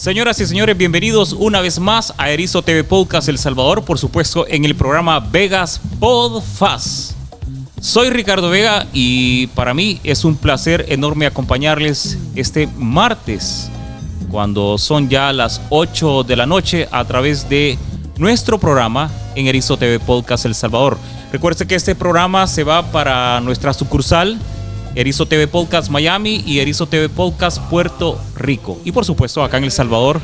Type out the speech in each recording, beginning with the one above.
Señoras y señores, bienvenidos una vez más a Erizo TV Podcast El Salvador, por supuesto en el programa Vegas Podcast. Soy Ricardo Vega y para mí es un placer enorme acompañarles este martes, cuando son ya las 8 de la noche, a través de nuestro programa en Erizo TV Podcast El Salvador. Recuerde que este programa se va para nuestra sucursal Erizo TV Podcast Miami y Erizo TV Podcast Puerto Rico. Y por supuesto acá en El Salvador,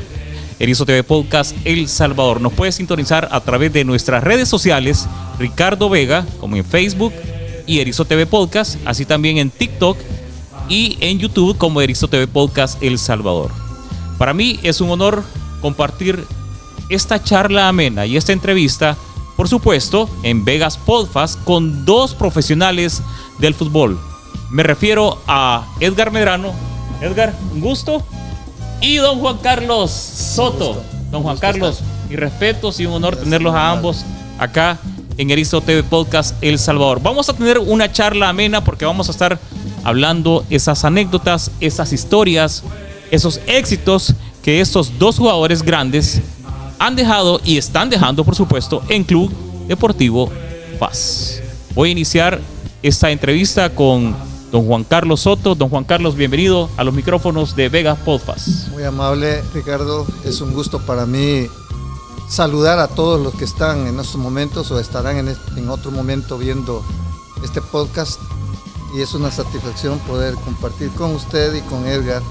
Erizo TV Podcast El Salvador. Nos puede sintonizar a través de nuestras redes sociales, Ricardo Vega, como en Facebook y Erizo TV Podcast, así también en TikTok y en YouTube como Erizo TV Podcast El Salvador. Para mí es un honor compartir esta charla amena y esta entrevista, por supuesto, en Vegas Podcast con dos profesionales del fútbol. Me refiero a Edgar Medrano. Edgar, un gusto. Y don Juan Carlos Soto. Don Juan Carlos, mis respetos y un honor tenerlos a ambos acá en Erizo TV Podcast El Salvador. Vamos a tener una charla amena porque vamos a estar hablando esas anécdotas, esas historias, esos éxitos que estos dos jugadores grandes han dejado y están dejando, por supuesto, en Club Deportivo FAS. Voy a iniciar esta entrevista con don Juan Carlos Soto. Don Juan Carlos, bienvenido a los micrófonos de Vegas Podcast. Muy amable, Ricardo. Es un gusto para mí saludar a todos los que están en estos momentos o estarán en otro momento viendo este podcast. Y es una satisfacción poder compartir con usted y con Edgar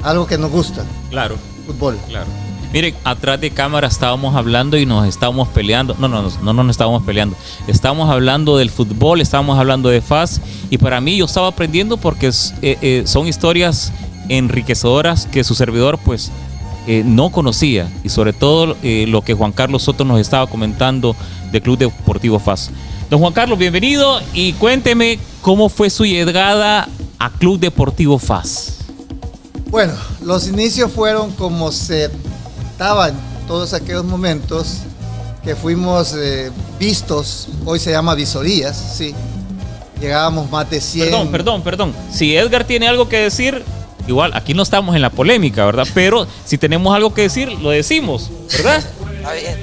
algo que nos gusta. Claro. Fútbol. Claro. Miren, atrás de cámara estábamos hablando y nos estábamos peleando. No nos estábamos peleando. Estábamos hablando del fútbol, estábamos hablando de FAS. Y para mí yo estaba aprendiendo porque son historias enriquecedoras que su servidor pues no conocía. Y sobre todo lo que Juan Carlos Soto nos estaba comentando del Club Deportivo FAS. Don Juan Carlos, bienvenido y cuénteme cómo fue su llegada a Club Deportivo FAS. Bueno, los inicios fueron como se estaban todos aquellos momentos que fuimos vistos, hoy se llama visorías, sí. Llegábamos más de 100. Perdón. Si Edgar tiene algo que decir, igual, aquí no estamos en la polémica, ¿verdad? Pero si tenemos algo que decir, lo decimos, ¿verdad?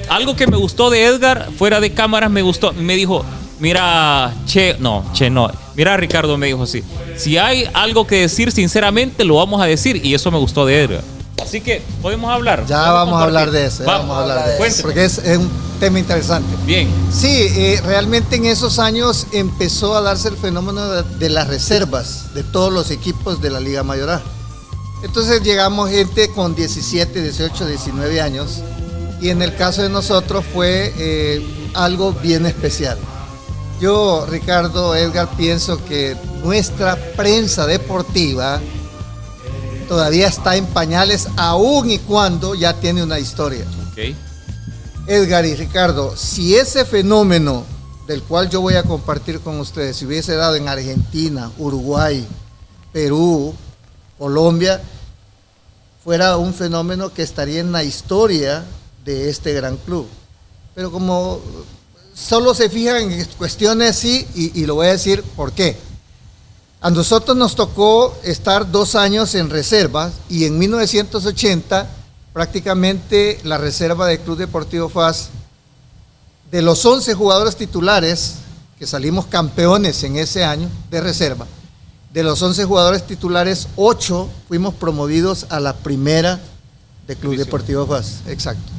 Algo que me gustó de Edgar, fuera de cámaras me gustó, me dijo, mira, mira Ricardo, me dijo así, si hay algo que decir, sinceramente lo vamos a decir, y eso me gustó de Edgar. Así que podemos hablar. Ya vamos a hablar de eso. Vamos a hablar de eso. Porque es un tema interesante. Bien. Sí, realmente en esos años empezó a darse el fenómeno de las reservas de todos los equipos de la Liga Mayor A. Entonces llegamos gente con 17, 18, 19 años. Y en el caso de nosotros fue algo bien especial. Yo, Ricardo, Edgar, pienso que nuestra prensa deportiva todavía está en pañales, aun y cuando ya tiene una historia. Okay. Edgar y Ricardo, si ese fenómeno del cual yo voy a compartir con ustedes se hubiese dado en Argentina, Uruguay, Perú, Colombia, fuera un fenómeno que estaría en la historia de este gran club. Pero como solo se fijan en cuestiones así, y lo voy a decir por qué. A nosotros nos tocó estar 2 años en reserva y en 1980 prácticamente la reserva del Club Deportivo FAS, de los 11 jugadores titulares que salimos campeones en ese año de reserva, de los 11 jugadores titulares, 8 fuimos promovidos a la primera de Club Deportivo FAS. Exacto.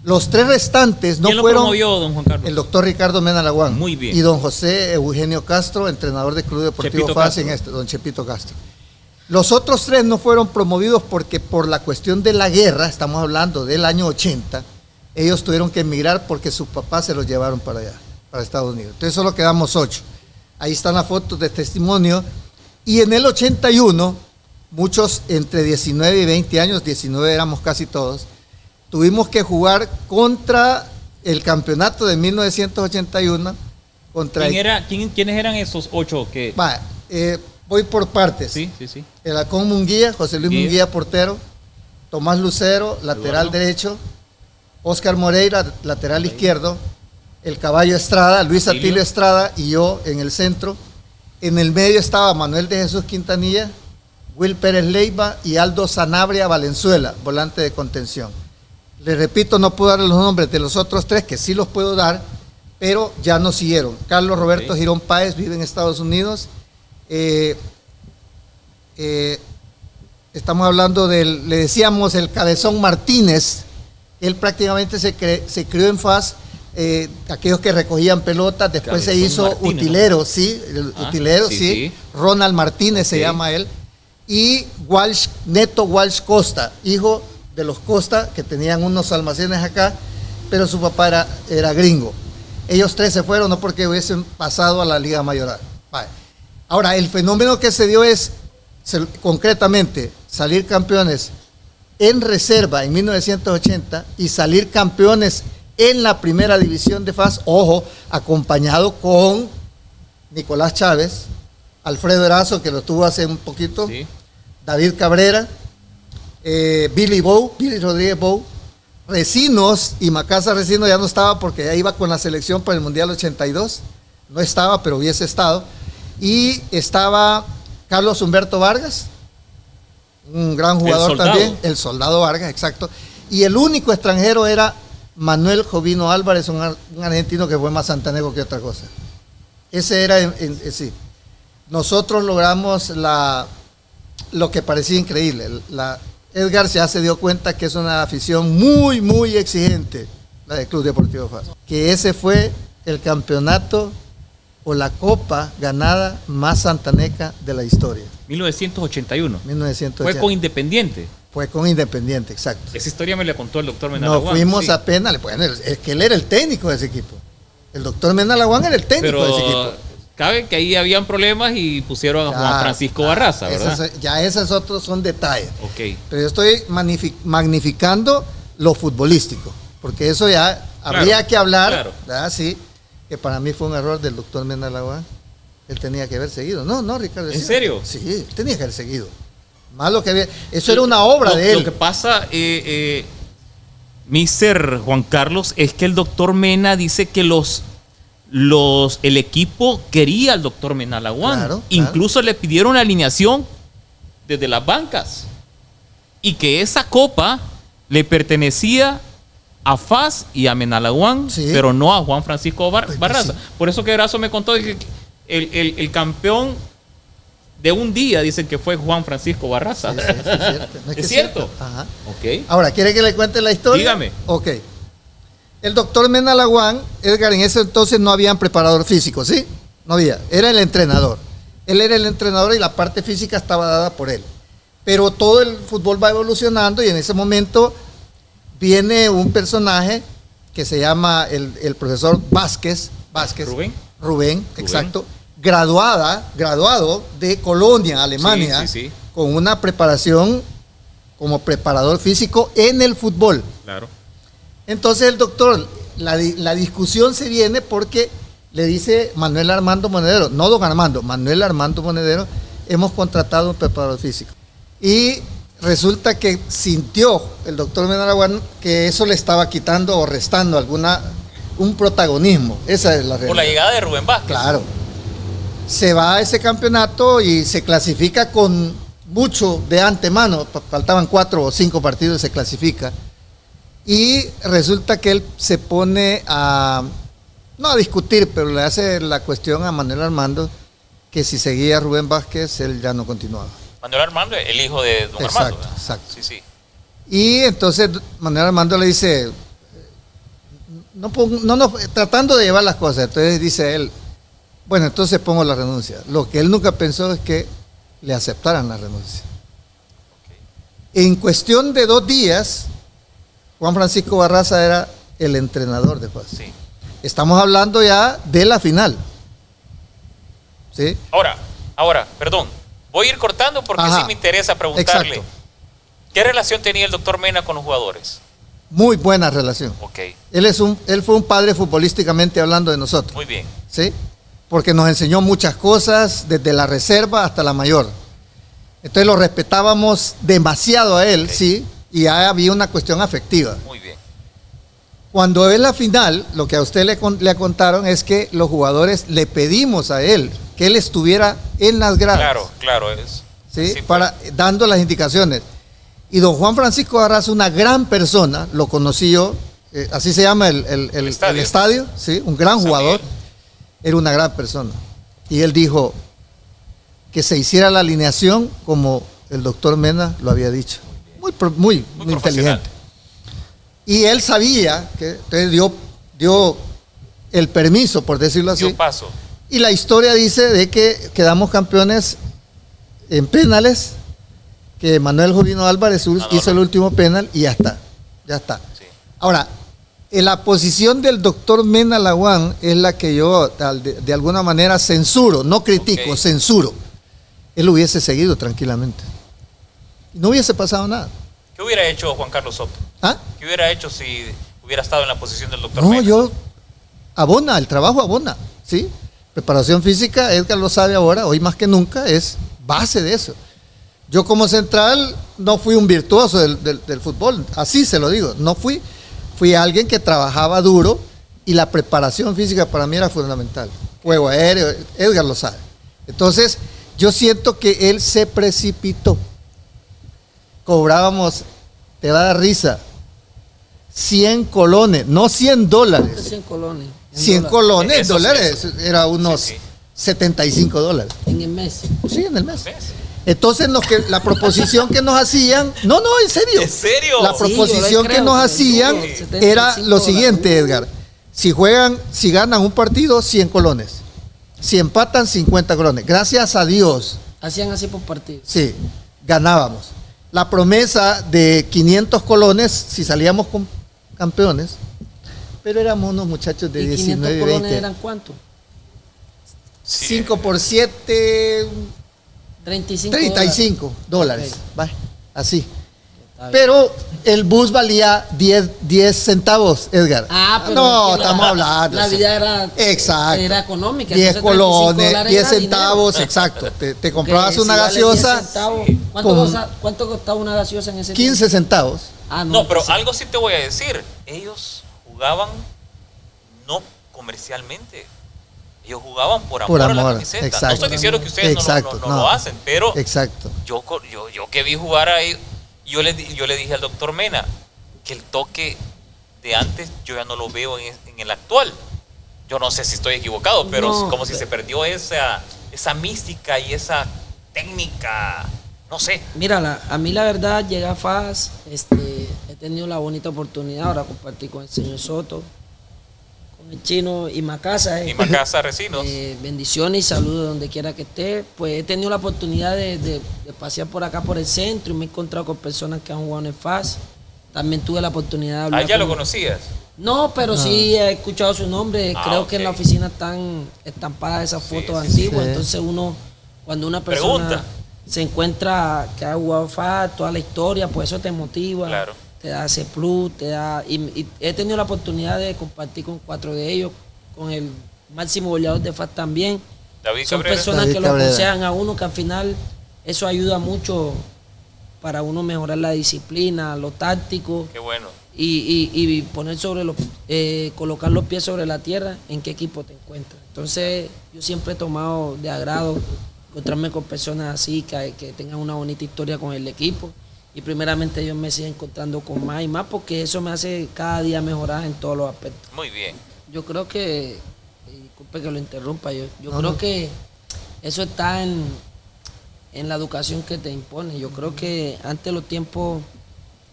Los 3 restantes no fueron. ¿Quién lo promovió, don Juan Carlos? El doctor Ricardo Mena Laguán. Muy bien. Y don José Eugenio Castro, entrenador del Club Deportivo FAS don Chepito Castro. Los otros 3 no fueron promovidos porque por la cuestión de la guerra, estamos hablando del año 80, ellos tuvieron que emigrar porque sus papás se los llevaron para allá, para Estados Unidos. Entonces solo quedamos 8. Ahí están las fotos de testimonio. Y en el 81, muchos entre 19 y 20 años, 19 éramos casi todos, tuvimos que jugar contra el campeonato de 1981. ¿Quiénes eran esos 8 que? Voy por partes. Sí. El Halcón Munguía, José Luis Munguía, portero. Tomás Lucero, lateral derecho. Óscar Moreira, lateral izquierdo. El Caballo Estrada, Luis Atilio Estrada y yo en el centro. En el medio estaba Manuel de Jesús Quintanilla, Will Pérez Leiva y Aldo Sanabria Valenzuela, volante de contención. Les repito, no puedo dar los nombres de los otros 3, que sí los puedo dar, pero ya no siguieron. Carlos Roberto Girón Páez vive en Estados Unidos. Estamos hablando le decíamos, el Cabezón Martínez. Él prácticamente se crió en FAS, aquellos que recogían pelotas, después Cabezón se hizo Martínez, utilero, ¿no? sí, utilero, sí. Ronald Martínez se llama él. Y Neto Walsh Costa, hijo de los Costa, que tenían unos almacenes acá, pero su papá era gringo. Ellos 3 se fueron, no porque hubiesen pasado a la Liga Mayoral. Vale. Ahora, el fenómeno que se dio es, concretamente, salir campeones en reserva en 1980 y salir campeones en la primera división de FAS, ojo, acompañado con Nicolás Chávez, Alfredo Erazo, que lo tuvo hace un poquito, sí. David Cabrera, Billy Rodríguez Bou, Recinos, y Macasa Recinos ya no estaba porque ya iba con la selección para el Mundial 82, no estaba, pero hubiese estado, y estaba Carlos Humberto Vargas, un gran jugador también, el Soldado Vargas, exacto, y el único extranjero era Manuel Jovino Álvarez, un argentino que fue más santanego que otra cosa. Ese era, sí. Nosotros logramos lo que parecía increíble. Edgar ya se dio cuenta que es una afición muy, muy exigente, la del Club Deportivo FAS. Que ese fue el campeonato o la copa ganada más santaneca de la historia. 1981. 1980. Fue con Independiente. Fue con Independiente, exacto. Esa historia me la contó el doctor Menalaguán. No fuimos apenas, bueno, es que él era el técnico de ese equipo. El doctor Menalaguán era el técnico de ese equipo. Cabe que ahí habían problemas y pusieron a Juan Francisco Barraza, ¿verdad? Esos otros son detalles. Okay. Pero yo estoy magnificando lo futbolístico, porque eso ya habría que hablar, ¿verdad? Sí, que para mí fue un error del doctor Menalaguán. Él tenía que haber seguido. No, Ricardo. ¿En serio? Sí, tenía que haber seguido. Más lo que había. Eso era una obra de él. Lo que pasa, Mr. Juan Carlos, es que el doctor Mena dice que el equipo quería al doctor Menalaguán. Claro. Incluso le pidieron la alineación desde las bancas. Y que esa copa le pertenecía a FAS y a Menalaguán, sí, pero no a Juan Francisco Barraza. Sí. Por eso que Erazo me contó que el campeón de un día dicen que fue Juan Francisco Barraza. Sí, es cierto. No es cierto. Ajá. Okay. Ahora, ¿quiere que le cuente la historia? Dígame. Ok. El doctor Menalaguán, Edgar, en ese entonces no habían preparador físico, ¿sí? No había. Era el entrenador. Él era el entrenador y la parte física estaba dada por él. Pero todo el fútbol va evolucionando y en ese momento viene un personaje que se llama el profesor Vázquez. Rubén, exacto. Graduado de Colonia, Alemania, sí. Con una preparación como preparador físico en el fútbol. Claro. Entonces el doctor, la discusión se viene porque le dice Manuel Armando Monedero, no don Armando, Manuel Armando Monedero, hemos contratado un preparador físico. Y resulta que sintió el doctor Menalaguán que eso le estaba quitando o restando un protagonismo. Esa es la realidad. Por la llegada de Rubén Vázquez. Claro. Se va a ese campeonato y se clasifica con mucho de antemano, faltaban 4 o 5 partidos y se clasifica. Y resulta que él se pone no a discutir, pero le hace la cuestión a Manuel Armando que si seguía Rubén Vázquez, él ya no continuaba. Manuel Armando, el hijo de don Armando. Exacto. Sí. Y entonces Manuel Armando le dice, tratando de llevar las cosas, entonces dice él, bueno, entonces pongo la renuncia. Lo que él nunca pensó es que le aceptaran la renuncia. Okay. En cuestión de 2 días, Juan Francisco Barraza era el entrenador de FAS. Sí. Estamos hablando ya de la final. ¿Sí? Ahora, perdón. Voy a ir cortando porque sí me interesa preguntarle. Exacto. ¿Qué relación tenía el doctor Mena con los jugadores? Muy buena relación. Okay. Él fue un padre futbolísticamente hablando de nosotros. Muy bien. ¿Sí? Porque nos enseñó muchas cosas, desde la reserva hasta la mayor. Entonces lo respetábamos demasiado a él, okay, sí, y había una cuestión afectiva. Muy bien. Cuando es la final, lo que a usted le contaron es que los jugadores le pedimos a él que él estuviera en las gradas. Claro, ¿sí? Dando las indicaciones. Y don Juan Francisco Barraza, una gran persona, lo conocí yo, así se llama el estadio, ¿sí? Un gran jugador, era una gran persona. Y él dijo que se hiciera la alineación como el doctor Mena lo había dicho. Muy inteligente. Y él sabía que entonces dio el permiso, por decirlo así. Dio paso. Y la historia dice de que quedamos campeones en penales, que Manuel Jovino Álvarez hizo el último penal y ya está. Sí. Ahora, en la posición del doctor Mena Laguán es la que yo de alguna manera censuro, no critico, censuro. Él hubiese seguido tranquilamente. No hubiese pasado nada. ¿Qué hubiera hecho Juan Carlos Soto? ¿Ah? ¿Qué hubiera hecho si hubiera estado en la posición del doctor Mena? No, el trabajo abona, ¿sí? Preparación física, Edgar lo sabe ahora, hoy más que nunca, es base de eso. Yo como central no fui un virtuoso del fútbol, así se lo digo, no fui alguien que trabajaba duro y la preparación física para mí era fundamental. Juego aéreo, Edgar lo sabe. Entonces, yo siento que él se precipitó. Cobrábamos, te va a dar risa, 100 colones, no $100. 100 colones. 100 colones, dólares, era unos $75. ¿En el mes? Sí, en el mes. Entonces la proposición que nos hacían, no, en serio. ¿En serio? La proposición que nos hacían era lo siguiente, Edgar. Si ganan un partido, 100 colones. Si empatan, 50 colones. Gracias a Dios. Hacían así por partido. Sí, ganábamos. La promesa de 500 colones, si salíamos con campeones, pero éramos unos muchachos de 19, 20. ¿500 colones eran cuánto? 5 por 7... 35 dólares. Okay. Así. Pero el bus valía 10 centavos, Edgar. Pero no, estamos hablando. La vida era económica. 10 colones, 10 centavos, exacto. Te comprabas una gaseosa. ¿Cuánto costaba una gaseosa en ese 15 tiempo? centavos. No, pero algo sí te voy a decir. Ellos jugaban no comercialmente. Ellos jugaban por amor a la camiseta. Exacto. No estoy diciendo que ustedes no lo hacen, pero exacto. Yo que vi jugar ahí, yo le dije al doctor Mena que el toque de antes yo ya no lo veo en el actual. Yo no sé si estoy equivocado, pero como si se perdió esa mística y esa técnica, no sé. Mira, a mí la verdad llega a FAS, he tenido la bonita oportunidad ahora compartir con el señor Soto, el Chino y Macasa. Macasa Recinos. Bendiciones y saludos donde quiera que esté. Pues he tenido la oportunidad de pasear por acá por el centro y me he encontrado con personas que han jugado en el FAS. También tuve la oportunidad de hablar. ¿Ya lo conocías? No, pero sí he escuchado su nombre. Creo que en la oficina están estampadas esas fotos antiguas. Sí. Entonces cuando una persona pregunta, se encuentra que ha jugado FAS, toda la historia, pues eso te motiva. Claro. Te da ese plus, y he tenido la oportunidad de compartir con 4 de ellos, con el máximo goleador de FAS también. David Son Cabrera. personas que lo aconsejan a uno, que al final eso ayuda mucho para uno mejorar la disciplina, lo táctico. Qué bueno. Y poner colocar los pies sobre la tierra en qué equipo te encuentras. Entonces yo siempre he tomado de agrado encontrarme con personas así, que tengan una bonita historia con el equipo. Y primeramente yo me sigo encontrando con más y más, porque eso me hace cada día mejorar en todos los aspectos. Muy bien. Yo creo que, disculpe que lo interrumpa, yo creo que eso está en la educación que te impone. Yo creo que antes los tiempos,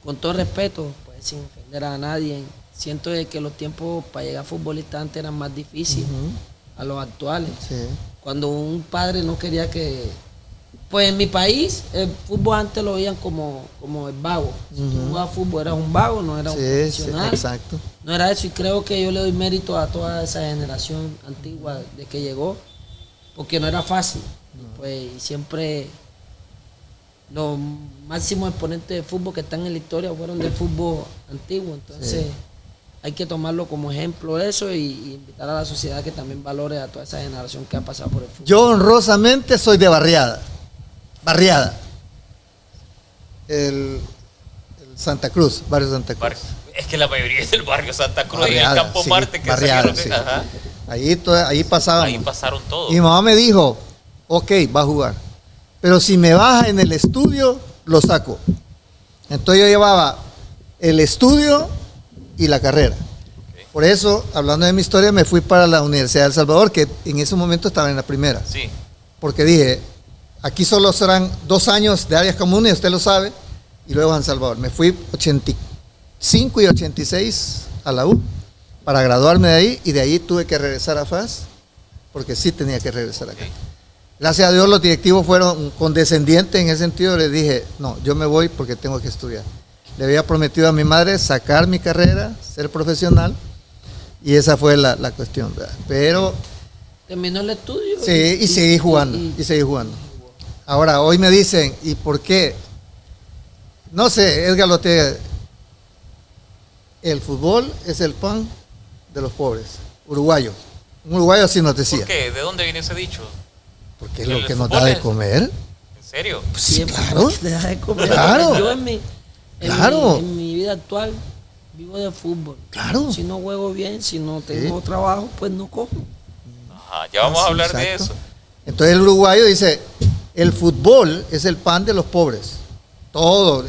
con todo respeto, pues sin ofender a nadie, siento de que los tiempos para llegar a futbolista antes eran más difíciles a los actuales. Sí. Cuando un padre no quería que... Pues en mi país, el fútbol antes lo veían como el vago. Si tú jugabas fútbol, eras un vago, no era un profesional. Sí, exacto. No era eso, y creo que yo le doy mérito a toda esa generación antigua de que llegó, porque no era fácil. Pues, y siempre los máximos exponentes de fútbol que están en la historia fueron del fútbol antiguo. Entonces, hay que tomarlo como ejemplo eso y invitar a la sociedad que también valore a toda esa generación que ha pasado por el fútbol. Yo honrosamente soy de Barriada. El Santa Cruz, barrio Santa Cruz. Es que la mayoría es del barrio Santa Cruz, Barriada, y el Campo Marte, que Barriada, sí. Ajá. Ahí pasábamos. Ahí pasaron todos. Mi mamá me dijo, ok, va a jugar. pero si me baja en el estudio, lo saco. Entonces yo llevaba el estudio y la carrera. Por eso, hablando de mi historia, me fui para la Universidad de El Salvador, que en ese momento estaba en la primera. Sí. Porque dije, aquí solo serán 2 años de áreas comunes, usted lo sabe, y luego a El Salvador. Me fui 85 y 86 a la U para graduarme de ahí, y de ahí tuve que regresar a FAS, porque sí tenía que regresar acá. Gracias a Dios los directivos fueron condescendientes en ese sentido. Les dije, no, yo me voy porque tengo que estudiar. Le había prometido a mi madre sacar mi carrera, ser profesional, y esa fue la cuestión, ¿verdad? Pero Terminó el estudio. sí, y seguí jugando, y seguí jugando. Ahora, hoy me dicen, ¿y por qué? No sé, Edgar Lote, el fútbol es el pan de los pobres, uruguayos. Un uruguayo así nos decía. ¿Por qué? ¿De dónde viene ese dicho? Porque es ¿El lo que nos fútbol da de es? comer. ¿En serio? Pues sí, Siempre claro. te deja de comer. Claro. Yo Claro. en mi vida actual vivo de fútbol. Claro. Si no juego bien, si no tengo trabajo, pues no como. Ajá, ya vamos a Así, hablar de exacto. eso. Entonces el uruguayo dice, el fútbol es el pan de los pobres. Todo.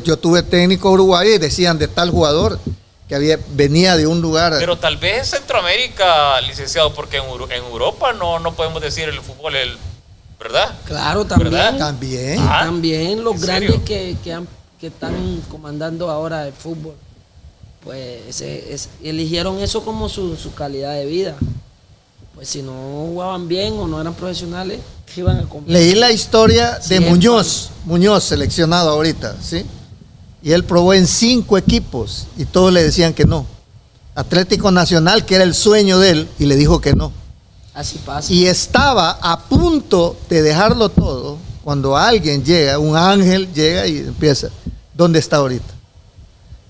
Yo tuve técnico uruguayo y decían de tal jugador que venía de un lugar. Pero tal vez en Centroamérica, licenciado, porque en Europa no podemos decir el fútbol, ¿verdad? Claro, también. ¿Verdad? También. Ah, También los ¿en grandes serio? que están comandando ahora el fútbol, pues eligieron eso como su calidad de vida. Pues si no jugaban bien o no eran profesionales, ¿qué iban a comer? Leí la historia de Siempre. Muñoz seleccionado ahorita, ¿sí? Y él probó en 5 equipos y todos le decían que no. Atlético Nacional, que era el sueño de él, y le dijo que no. Así pasa. Y estaba a punto de dejarlo todo cuando alguien llega, un ángel llega y empieza, ¿dónde está ahorita?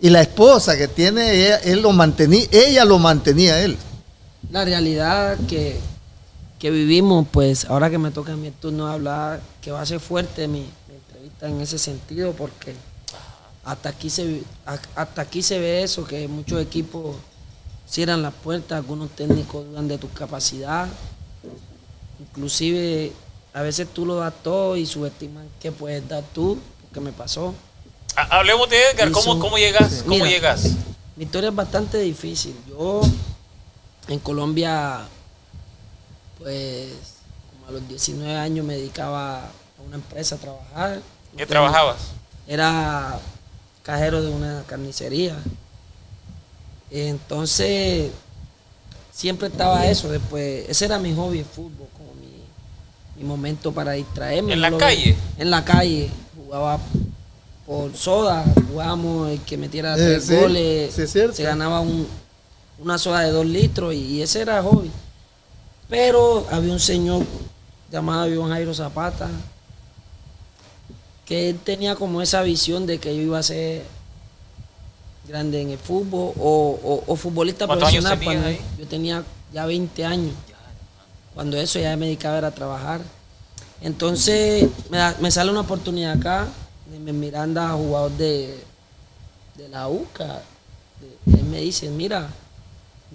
Y la esposa que tiene, ella lo mantenía a él. La realidad que vivimos, pues ahora que me toca mi turno hablar, que va a ser fuerte mi entrevista en ese sentido, porque hasta aquí se ve eso, que muchos equipos cierran las puertas, algunos técnicos dudan de tu capacidad, inclusive a veces tú lo das todo y subestiman qué puedes dar tú, porque me pasó. Hablemos de Edgar, Y ¿cómo llegas? sí. ¿Cómo Mira, llegas? Mi historia es bastante difícil. Yo en Colombia, pues como a los 19 años me dedicaba a una empresa a trabajar. ¿Qué trabajabas? Era cajero de una carnicería. Entonces, siempre estaba eso. Después, ese era mi hobby, el fútbol, como mi momento para distraerme. ¿En la calle? En la calle. Jugaba por soda, jugábamos el que metiera 3 sí, goles, sí, es cierto. se ganaba una soda de 2 litros y ese era el hobby. Pero había un señor llamado Iván Jairo Zapata que él tenía como esa visión de que yo iba a ser grande en el fútbol o futbolista ¿Cuántos años profesional. tenías Cuando ahí? yo tenía ya 20 años. Cuando eso ya me dedicaba era a trabajar. Entonces me sale una oportunidad acá. De Miranda, jugador de la UCA. Él me dice, mira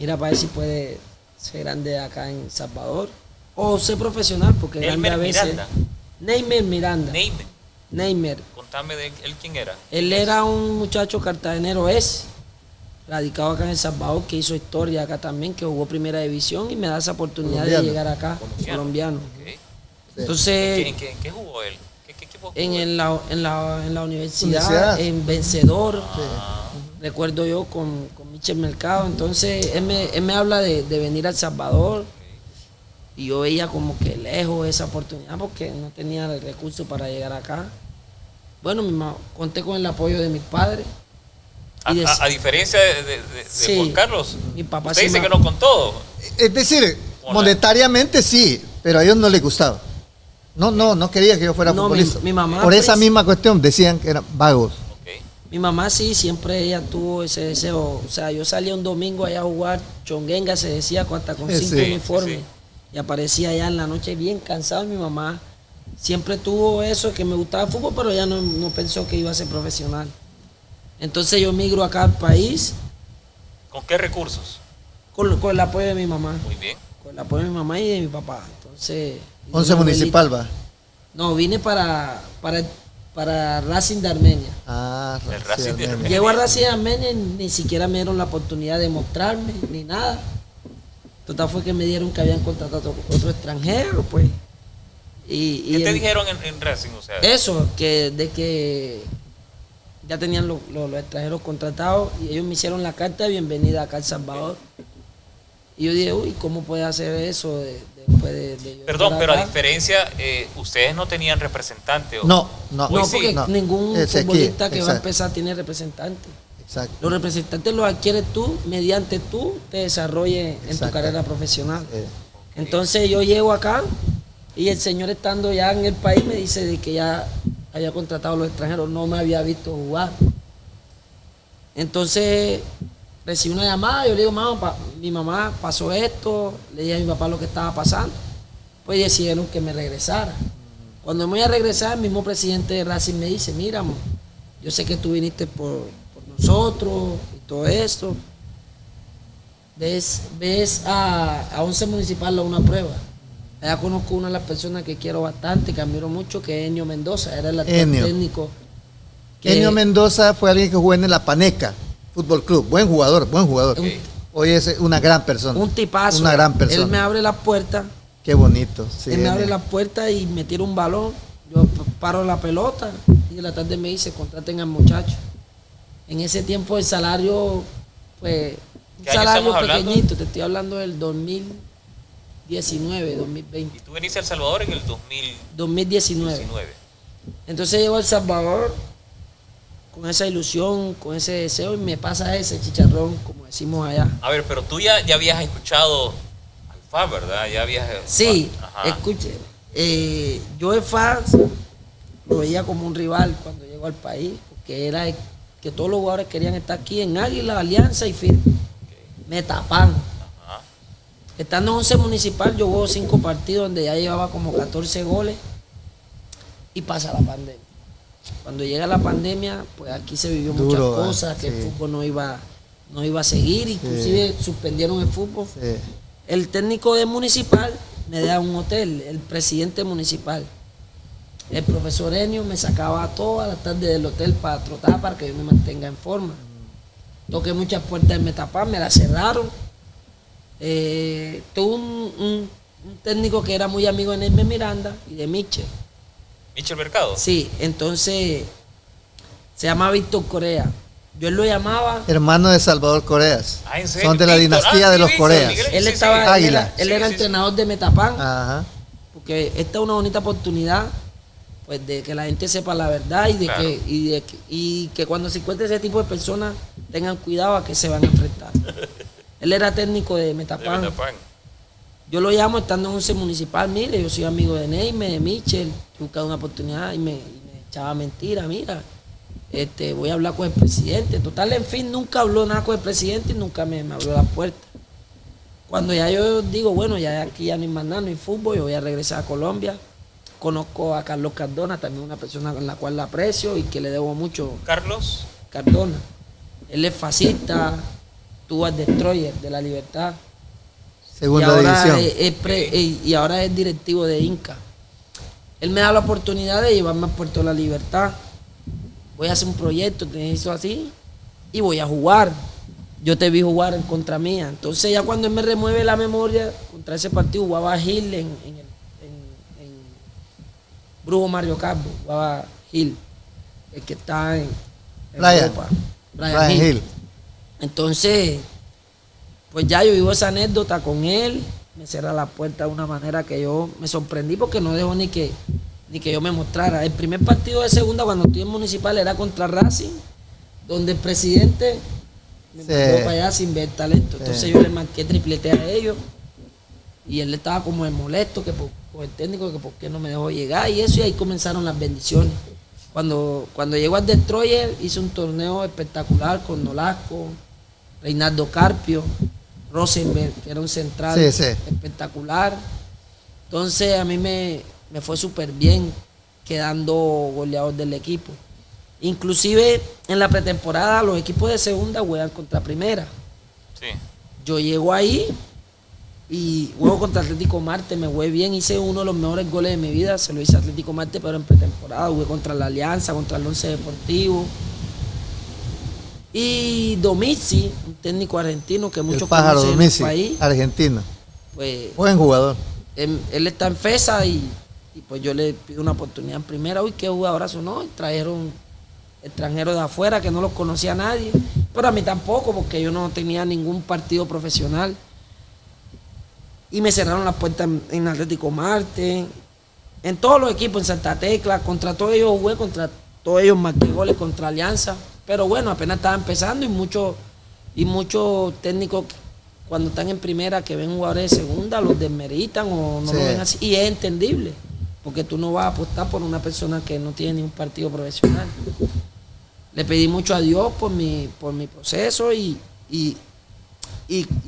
para ver si puede ser grande acá en Salvador. O ser profesional, porque grande a veces. Miranda. Neymar Miranda. Neymar. Neymar. Contame de él quién era. Él era un muchacho cartagenero, radicado acá en El Salvador, que hizo historia acá también, que jugó primera división y me da esa oportunidad Colombiano. de llegar acá, colombiano. Ok. Entonces, ¿En qué jugó él? ¿Qué equipo jugó? en la universidad, Universidad. en Vencedor, Ah, recuerdo yo con Michel Mercado. Entonces, él me habla de venir a El Salvador. Y yo veía como que lejos esa oportunidad porque no tenía el recurso para llegar acá. Bueno, conté con el apoyo de mis padres. Y a diferencia de Sí. Juan Carlos, Mi papá usted sí dice me- que no con todo. Es decir, Hola. monetariamente sí, pero a ellos no les gustaba. No quería que yo fuera No, futbolista. mi mamá, Por esa pues- misma cuestión decían que eran vagos. Ok. Mi mamá sí, siempre ella tuvo ese deseo. O sea, yo salía un domingo allá a jugar chonguenga, se decía, hasta con Sí, 5 sí, uniformes. sí. Y aparecía allá en la noche bien cansado. Mi mamá siempre tuvo eso, que me gustaba el fútbol, pero ella no pensó que iba a ser profesional. Entonces yo migro acá al país ¿Con qué recursos? con el apoyo de mi mamá. Muy bien. Con el apoyo de mi mamá y de mi papá. Entonces... 11 mi municipal va. No, vine para Racing de Armenia. Ah, El Racing de Armenia. Llego a Racing de Armenia y ni siquiera me dieron la oportunidad de mostrarme, ni nada. Total fue que me dieron que habían contratado otro extranjero, pues. ¿Qué te dijeron en Racing? O sea, Eso, de que ya tenían los extranjeros contratados y ellos me hicieron la carta de bienvenida acá a El Salvador. Y yo dije, uy, ¿cómo puede hacer eso después de yo perdón, estar pero a acá? diferencia, ustedes no tenían representante. ¿O? No, No, Pues sí, porque no. ningún Es aquí, futbolista que va a exacto. empezar tiene representante. Exacto. Los representantes los adquieres tú mediante tú te desarrolles en tu Exacto. carrera profesional. Eh, Entonces yo llego acá y el señor estando ya en el país me dice de que ya había contratado a los extranjeros, no me había visto jugar. Entonces recibí una llamada, yo le digo, mi mamá pasó esto, le dije a mi papá lo que estaba pasando, pues decidieron que me regresara. Cuando me voy a regresar, el mismo presidente de Racing me dice, mira, mo, yo sé que tú viniste por nosotros y todo esto. Ves a 11 Municipal a una prueba. Allá conozco una de las personas que quiero bastante, que admiro mucho, que es Enio Mendoza, era el actual Enio. técnico. que- Enio Mendoza fue alguien que jugó en la Paneca Fútbol Club. Buen jugador, buen jugador. Un- Hoy es una gran persona. Un tipazo. Una gran persona. Él me abre las puertas, Qué bonito. Sí, él me abre Enio. las puertas y me tira un balón. Yo paro la pelota y en la tarde me dice, contraten al muchacho. En ese tiempo el salario, pues, un ¿Qué año salario estamos hablando? pequeñito, te estoy hablando del 2019, 2020. Y tú veniste a El Salvador en el 2019. 2019. Entonces llego a El Salvador con esa ilusión, con ese deseo y me pasa ese chicharrón, como decimos allá. A ver, pero tú ya habías escuchado al FAS, ¿verdad? Ya habías... Sí, Ajá. escuche, yo el FAS lo veía como un rival cuando llegó al país, porque era que todos los jugadores querían estar aquí en Águila, Alianza y Firme. Me tapan. Ajá. Estando en 11 Municipal, yo juego 5 partidos donde ya llevaba como 14 goles y pasa la pandemia. Cuando llega la pandemia, pues aquí se vivió Duro, muchas cosas, que sí. el fútbol no iba a seguir, inclusive suspendieron el fútbol. Sí. El técnico de Municipal me da un hotel, el presidente municipal. El profesor Enio me sacaba todas las tardes del hotel para trotar, para que yo me mantenga en forma. Toqué muchas puertas en Metapán, me las cerraron. Tuve un técnico que era muy amigo de Nelme Miranda y de Michel. Michel Mercado. Sí, entonces se llama Víctor Corea. Yo él lo llamaba. Hermano de Salvador Coreas. Ah, ¿en serio? Son de la Víctor. dinastía Ah, de sí, los Víctor, Coreas. Miguel. Él Sí, estaba, sí. Águila. él era Sí, sí, entrenador de Metapán. Ajá. Porque esta es una bonita oportunidad, pues, de que la gente sepa la verdad y de Claro. y que cuando se encuentre ese tipo de personas tengan cuidado a qué se van a enfrentar. Él era técnico de De Metapán. Metapán. Yo lo llamo estando en 11 Municipal, mire, yo soy amigo de Neymar, de Michel, he buscado una oportunidad y me echaba mentira, mira, voy a hablar con el presidente. Total, en fin, nunca habló nada con el presidente y nunca me abrió la puerta. Cuando ya yo digo, bueno, ya aquí ya no hay más nada, no hay fútbol, yo voy a regresar a Colombia. Conozco a Carlos Cardona, también una persona con la cual la aprecio y que le debo mucho. Carlos. Cardona. Él es fascista, tuvo al Destroyer de la Libertad. Segunda y ahora división. y ahora es directivo de Inca. Él me da la oportunidad de llevarme a Puerto La Libertad. Voy a hacer un proyecto que hizo así y voy a jugar. Yo te vi jugar en contra mía. Entonces ya cuando él me remueve la memoria, contra ese partido jugaba Gil en Brujo Mario Calvo, jugaba Gil, el que está en Brian. Europa. Brian Hill. Entonces, pues ya yo vivo esa anécdota con él, me cierra la puerta de una manera que yo me sorprendí porque no dejó ni que yo me mostrara. El primer partido de segunda cuando estuve en Municipal era contra Racing, donde el presidente me Sí. mandó para allá sin ver talento. Entonces Sí. yo le marqué triplete a ellos y él estaba como de molesto que por el técnico que por qué no me dejó llegar y eso, y ahí comenzaron las bendiciones. Cuando llegó al Destroyer hice un torneo espectacular con Nolasco, Reinaldo Carpio, Rosenberg, que era un central Sí, sí. espectacular. Entonces a mí me fue súper bien quedando goleador del equipo. Inclusive en la pretemporada los equipos de segunda juegan contra primera. Sí. Yo llego ahí Y juego contra Atlético Marte, me jugué bien, hice uno de los mejores goles de mi vida, se lo hice a Atlético Marte, pero en pretemporada, jugué contra la Alianza, contra el Once Deportivo. Y Domizzi, un técnico argentino que muchos El pájaro conocen en el Domizzi, país, argentino. pues Buen jugador. él está en FESA y pues yo le pido una oportunidad en primera. Uy, qué jugadorazo, ¿no? Y trajeron extranjeros de afuera que no los conocía nadie, pero a mí tampoco, porque yo no tenía ningún partido profesional. Y me cerraron las puertas en Atlético Marte, en todos los equipos, en Santa Tecla, contra todos ellos jugué, contra todos ellos marqué goles, contra Alianza. Pero bueno, apenas estaba empezando y muchos técnicos cuando están en primera que ven jugadores de segunda los desmeritan o no Sí. lo ven así. Y es entendible, porque tú no vas a apostar por una persona que no tiene ni un partido profesional. Le pedí mucho a Dios por mi proceso y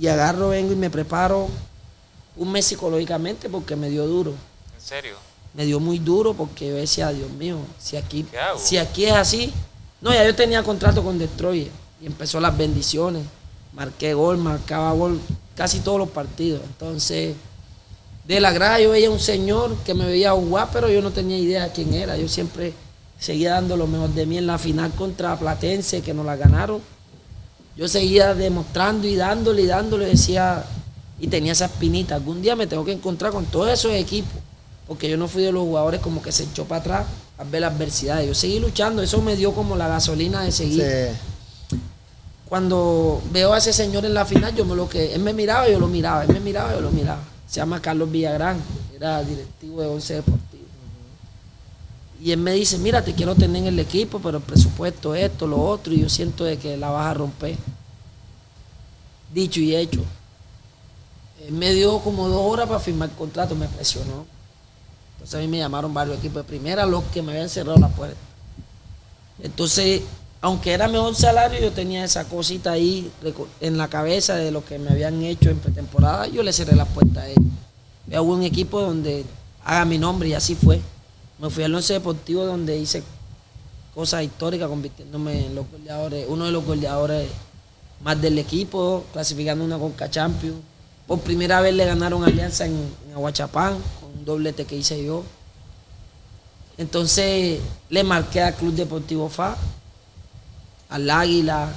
agarro, vengo y me preparo un mes psicológicamente porque me dio duro. ¿En serio? Me dio muy duro porque yo decía, Dios mío, si aquí ¿Qué hago? es así. No, ya yo tenía contrato con Destroyer y empezó las bendiciones. Marqué gol, marcaba gol casi todos los partidos. Entonces, de la grada yo veía un señor que me veía jugar, pero yo no tenía idea quién era. Yo siempre seguía dando lo mejor de mí en la final contra Platense, que nos la ganaron. Yo seguía demostrando y dándole, decía, y tenía esa espinita. Algún día me tengo que encontrar con todos esos equipos, porque yo no fui de los jugadores como que se echó para atrás a ver las adversidades. Yo seguí luchando, eso me dio como la gasolina de seguir. Sí. Cuando veo a ese señor en la final, él me miraba, yo lo miraba, él me miraba, yo lo miraba. Se llama Carlos Villagrán, era directivo de Once Deportivo. Y él me dice, mira, te quiero tener en el equipo, pero el presupuesto, esto, lo otro, y yo siento de que la vas a romper. Dicho y hecho. Él me dio como 2 horas para firmar el contrato, me presionó. Entonces a mí me llamaron varios equipos de primera, los que me habían cerrado la puerta. Entonces, aunque era mejor salario, yo tenía esa cosita ahí en la cabeza de lo que me habían hecho en pretemporada, yo le cerré la puerta a ellos. Hubo un equipo donde haga mi nombre y así fue. Me fui al Once Deportivo donde hice cosas históricas, convirtiéndome en los goleadores, uno de los goleadores más del equipo, clasificando una Conca Champions. Por primera vez le ganaron a Alianza en Aguachapán, con un doblete que hice yo. Entonces le marqué al Club Deportivo FA, al Águila,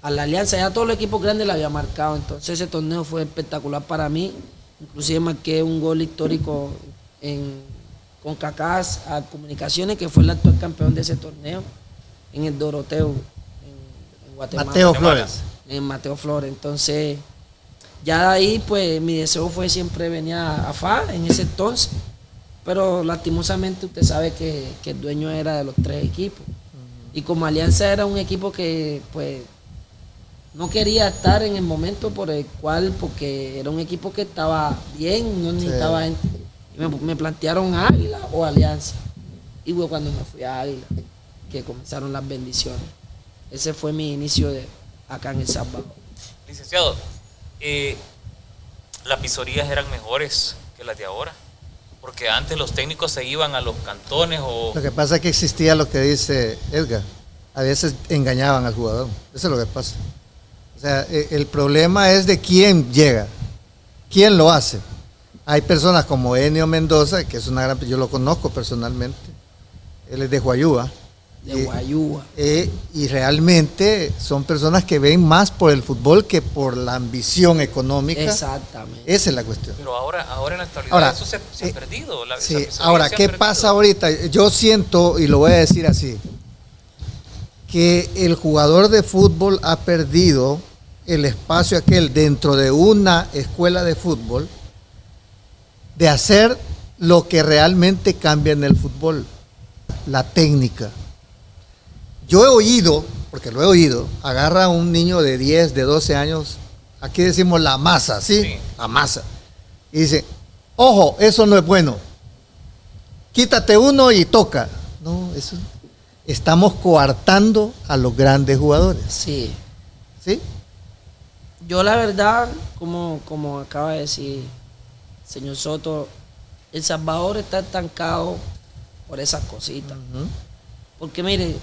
a la Alianza, ya todos los equipos grandes le había marcado. Entonces ese torneo fue espectacular para mí. Inclusive marqué un gol histórico con Cacás a Comunicaciones, que fue el actual campeón de ese torneo, en el Doroteo, en Guatemala. Mateo Flores. En Mateo Flores. Entonces, ya de ahí, pues, mi deseo fue siempre venir a FA en ese entonces. Pero lastimosamente usted sabe que el dueño era de los 3 equipos. Y como Alianza era un equipo que, pues, no quería estar en el momento porque era un equipo que estaba bien, no necesitaba gente. Y me plantearon Águila o Alianza. Y fue cuando me fui a Águila que comenzaron las bendiciones. Ese fue mi inicio acá en El Salvador. Licenciado, las visorías eran mejores que las de ahora, porque antes los técnicos se iban a los cantones o... Lo que pasa es que existía lo que dice Edgar. A veces engañaban al jugador. Eso es lo que pasa. O sea, el problema es de quién llega, quién lo hace. Hay personas como Enio Mendoza, que es una gran... Yo lo conozco personalmente. Él es de Huayúa. De Guayúa. Y realmente son personas que ven más por el fútbol que por la ambición económica. Exactamente. Esa es la cuestión. Pero ahora en la actualidad Ahora, eso se ha perdido. Sí, ahora, ¿qué pasa ahorita? Yo siento, y lo voy a decir así, que el jugador de fútbol ha perdido el espacio aquel dentro de una escuela de fútbol de hacer lo que realmente cambia en el fútbol, la técnica. Yo he oído, porque lo he oído, agarra a un niño de 10, de 12 años, aquí decimos la masa, ¿sí? Sí. La masa. Y dice, ojo, eso no es bueno. Quítate uno y toca. No, eso estamos coartando a los grandes jugadores. Sí. ¿Sí? Yo la verdad, como acaba de decir señor Soto, El Salvador está estancado por esas cositas. Porque mire,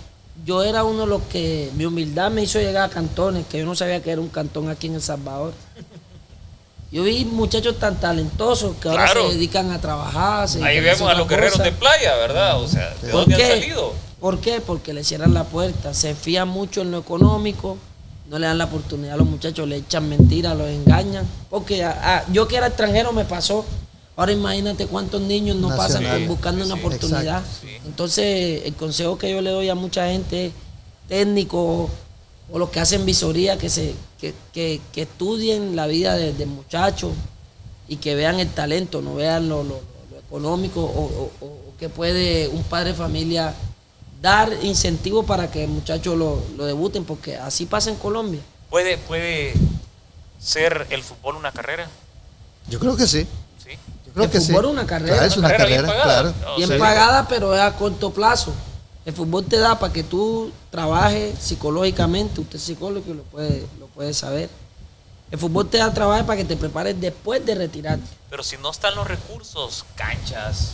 yo era uno de los que mi humildad me hizo llegar a cantones, que yo no sabía que era un cantón aquí en El Salvador. Yo vi muchachos tan talentosos que ahora Claro. se dedican a trabajar. Ahí vemos a los guerreros de playa, ¿verdad? O sea, ¿de dónde han salido? ¿Por qué? Porque le cierran la puerta, se fían mucho en lo económico, no le dan la oportunidad a los muchachos, le echan mentiras, los engañan. Porque yo que era extranjero me pasó. Ahora imagínate cuántos niños no pasan Nacional. buscando una oportunidad. Exacto, sí. Entonces, el consejo que yo le doy a mucha gente, técnicos o los que hacen visoría, que estudien la vida de muchachos y que vean el talento, no vean lo económico o que puede un padre de familia dar incentivos para que el muchacho lo debuten, porque así pasa en Colombia. ¿Puede ser el fútbol una carrera? Yo creo que sí. Sí. Yo creo El que sí. fútbol es una carrera. Claro, es una Carrera bien carrera, pagada. claro. No, Bien sí. pagada, pero es a corto plazo. El fútbol te da para que tú trabajes psicológicamente, usted es psicólogo y lo puede saber. El fútbol te da trabajo para que te prepares después de retirarte. Pero si no están los recursos, canchas.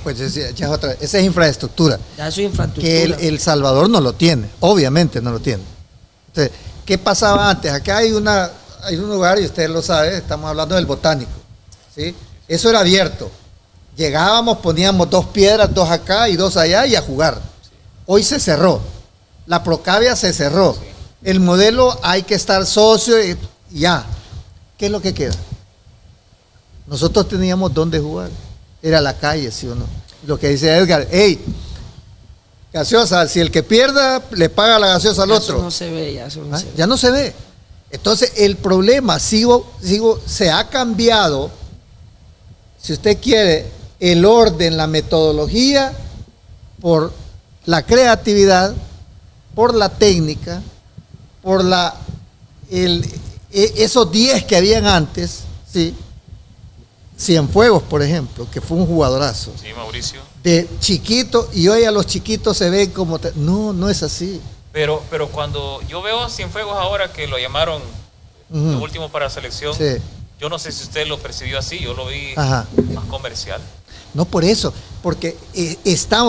Pues ya es otra. Esa es infraestructura. Ya eso es infraestructura. Que el Salvador no lo tiene, obviamente no lo tiene. Entonces, ¿qué pasaba antes? Acá hay un lugar, y usted lo sabe, estamos hablando del Botánico, ¿sí? Eso era abierto. Llegábamos, poníamos 2 piedras, 2 acá y 2 allá y a jugar. Hoy se cerró. La Procavia se cerró. El modelo hay que estar socio y ya. ¿Qué es lo que queda? Nosotros teníamos dónde jugar. Era la calle, ¿sí o no? Lo que dice Edgar, hey, gaseosa, si el que pierda le paga la gaseosa al Ya otro. Eso no se ve, ya eso no ¿Ah? se ve. Ya no se ve. Entonces, el problema, se ha cambiado, si usted quiere, el orden, la metodología, por la creatividad, por la técnica, por esos 10 que habían antes, ¿sí? Cienfuegos, por ejemplo, que fue un jugadorazo. Sí, Mauricio. De chiquito, y hoy a los chiquitos se ven como... No, no es así. Pero cuando yo veo a Cienfuegos ahora que lo llamaron Ujú. lo último para selección, Sí. yo no sé si usted lo percibió así, yo lo vi Ajá. más comercial. No por eso, porque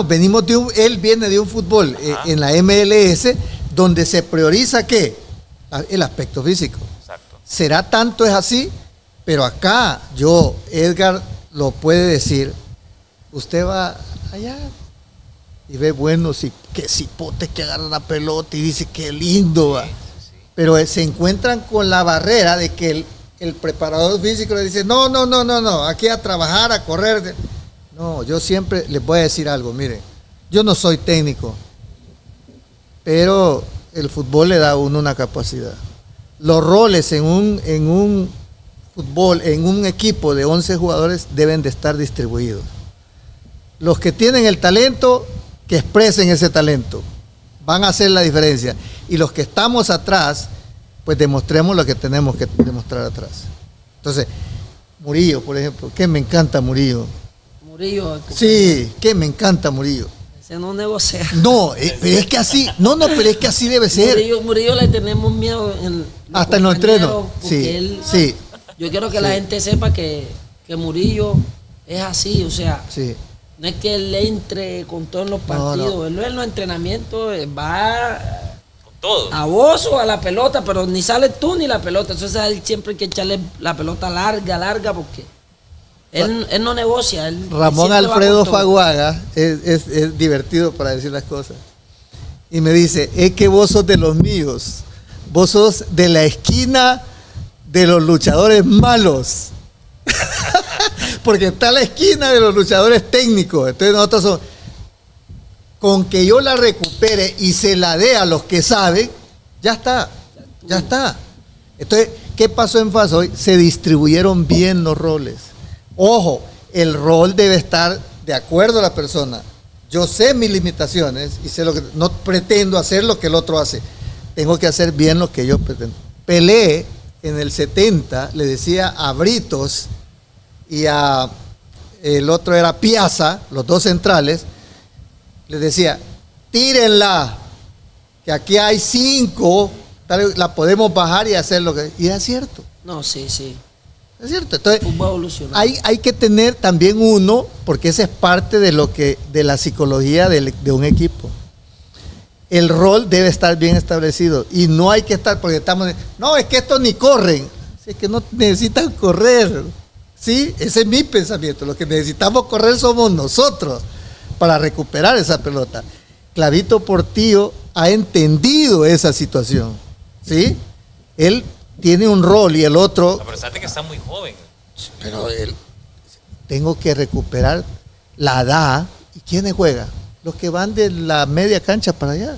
venimos él viene de un fútbol en la MLS donde se prioriza ¿qué? El aspecto físico. Exacto. Será tanto es así, pero acá Edgar lo puede decir, usted va allá y ve buenos y que cipotes que agarran la pelota y dice qué lindo va. Sí. Pero se encuentran con la barrera de que el preparador físico le dice, no, aquí a trabajar, a correr. No, yo siempre les voy a decir algo, miren, yo no soy técnico, pero el fútbol le da a uno una capacidad. Los roles en un fútbol, en un equipo de 11 jugadores deben de estar distribuidos. Los que tienen el talento, que expresen ese talento, van a hacer la diferencia. Y los que estamos atrás, pues demostremos lo que tenemos que demostrar atrás. Entonces, Murillo, por ejemplo, que me encanta Murillo. Murillo. Sí, que me encanta Murillo. Ese no negocia. No, pero es que así, pero es que así debe ser. Murillo le tenemos miedo Hasta en los entrenos. Sí, Sí. Yo quiero que la gente sepa que Murillo es así, o sea, Sí. no es que él entre con todos los partidos, no. él en los entrenamientos va Con todo. a vos o a la pelota, pero ni sales tú ni la pelota, entonces a él siempre hay que echarle la pelota larga, porque él no negocia. Ramón siempre va Alfredo con todo. Faguaga es divertido para decir las cosas. Y me dice, es que vos sos de los míos. Vos sos de la esquina de los luchadores malos. Porque está la esquina de los luchadores técnicos. Entonces nosotros somos... Con que yo la recupere y se la dé a los que saben, ya está. Ya está. Entonces, ¿qué pasó en FAS hoy? Se distribuyeron bien los roles. Ojo, el rol debe estar de acuerdo a la persona. Yo sé mis limitaciones y sé lo que no pretendo hacer lo que el otro hace. Tengo que hacer bien lo que yo pretendo. Pelé en el 70 le decía a Britos y el otro era Piazza, los dos centrales, les decía, tírenla, que aquí hay 5, la podemos bajar y hacer lo que... Y es cierto. No, sí. Es cierto. Entonces, Fútbol evolucionado. hay que tener también uno, porque esa es parte de la psicología de un equipo. El rol debe estar bien establecido y no hay que estar, porque no, es que estos ni corren. Si es que no necesitan correr, ¿sí? Ese es mi pensamiento. Lo que necesitamos correr somos nosotros para recuperar esa pelota. Clavito Portillo ha entendido esa situación, ¿sí? Él tiene un rol y el otro... A pesar de que está muy joven. Pero él... Tengo que recuperar la edad. ¿Y quiénes juegan? Los que van de la media cancha para allá.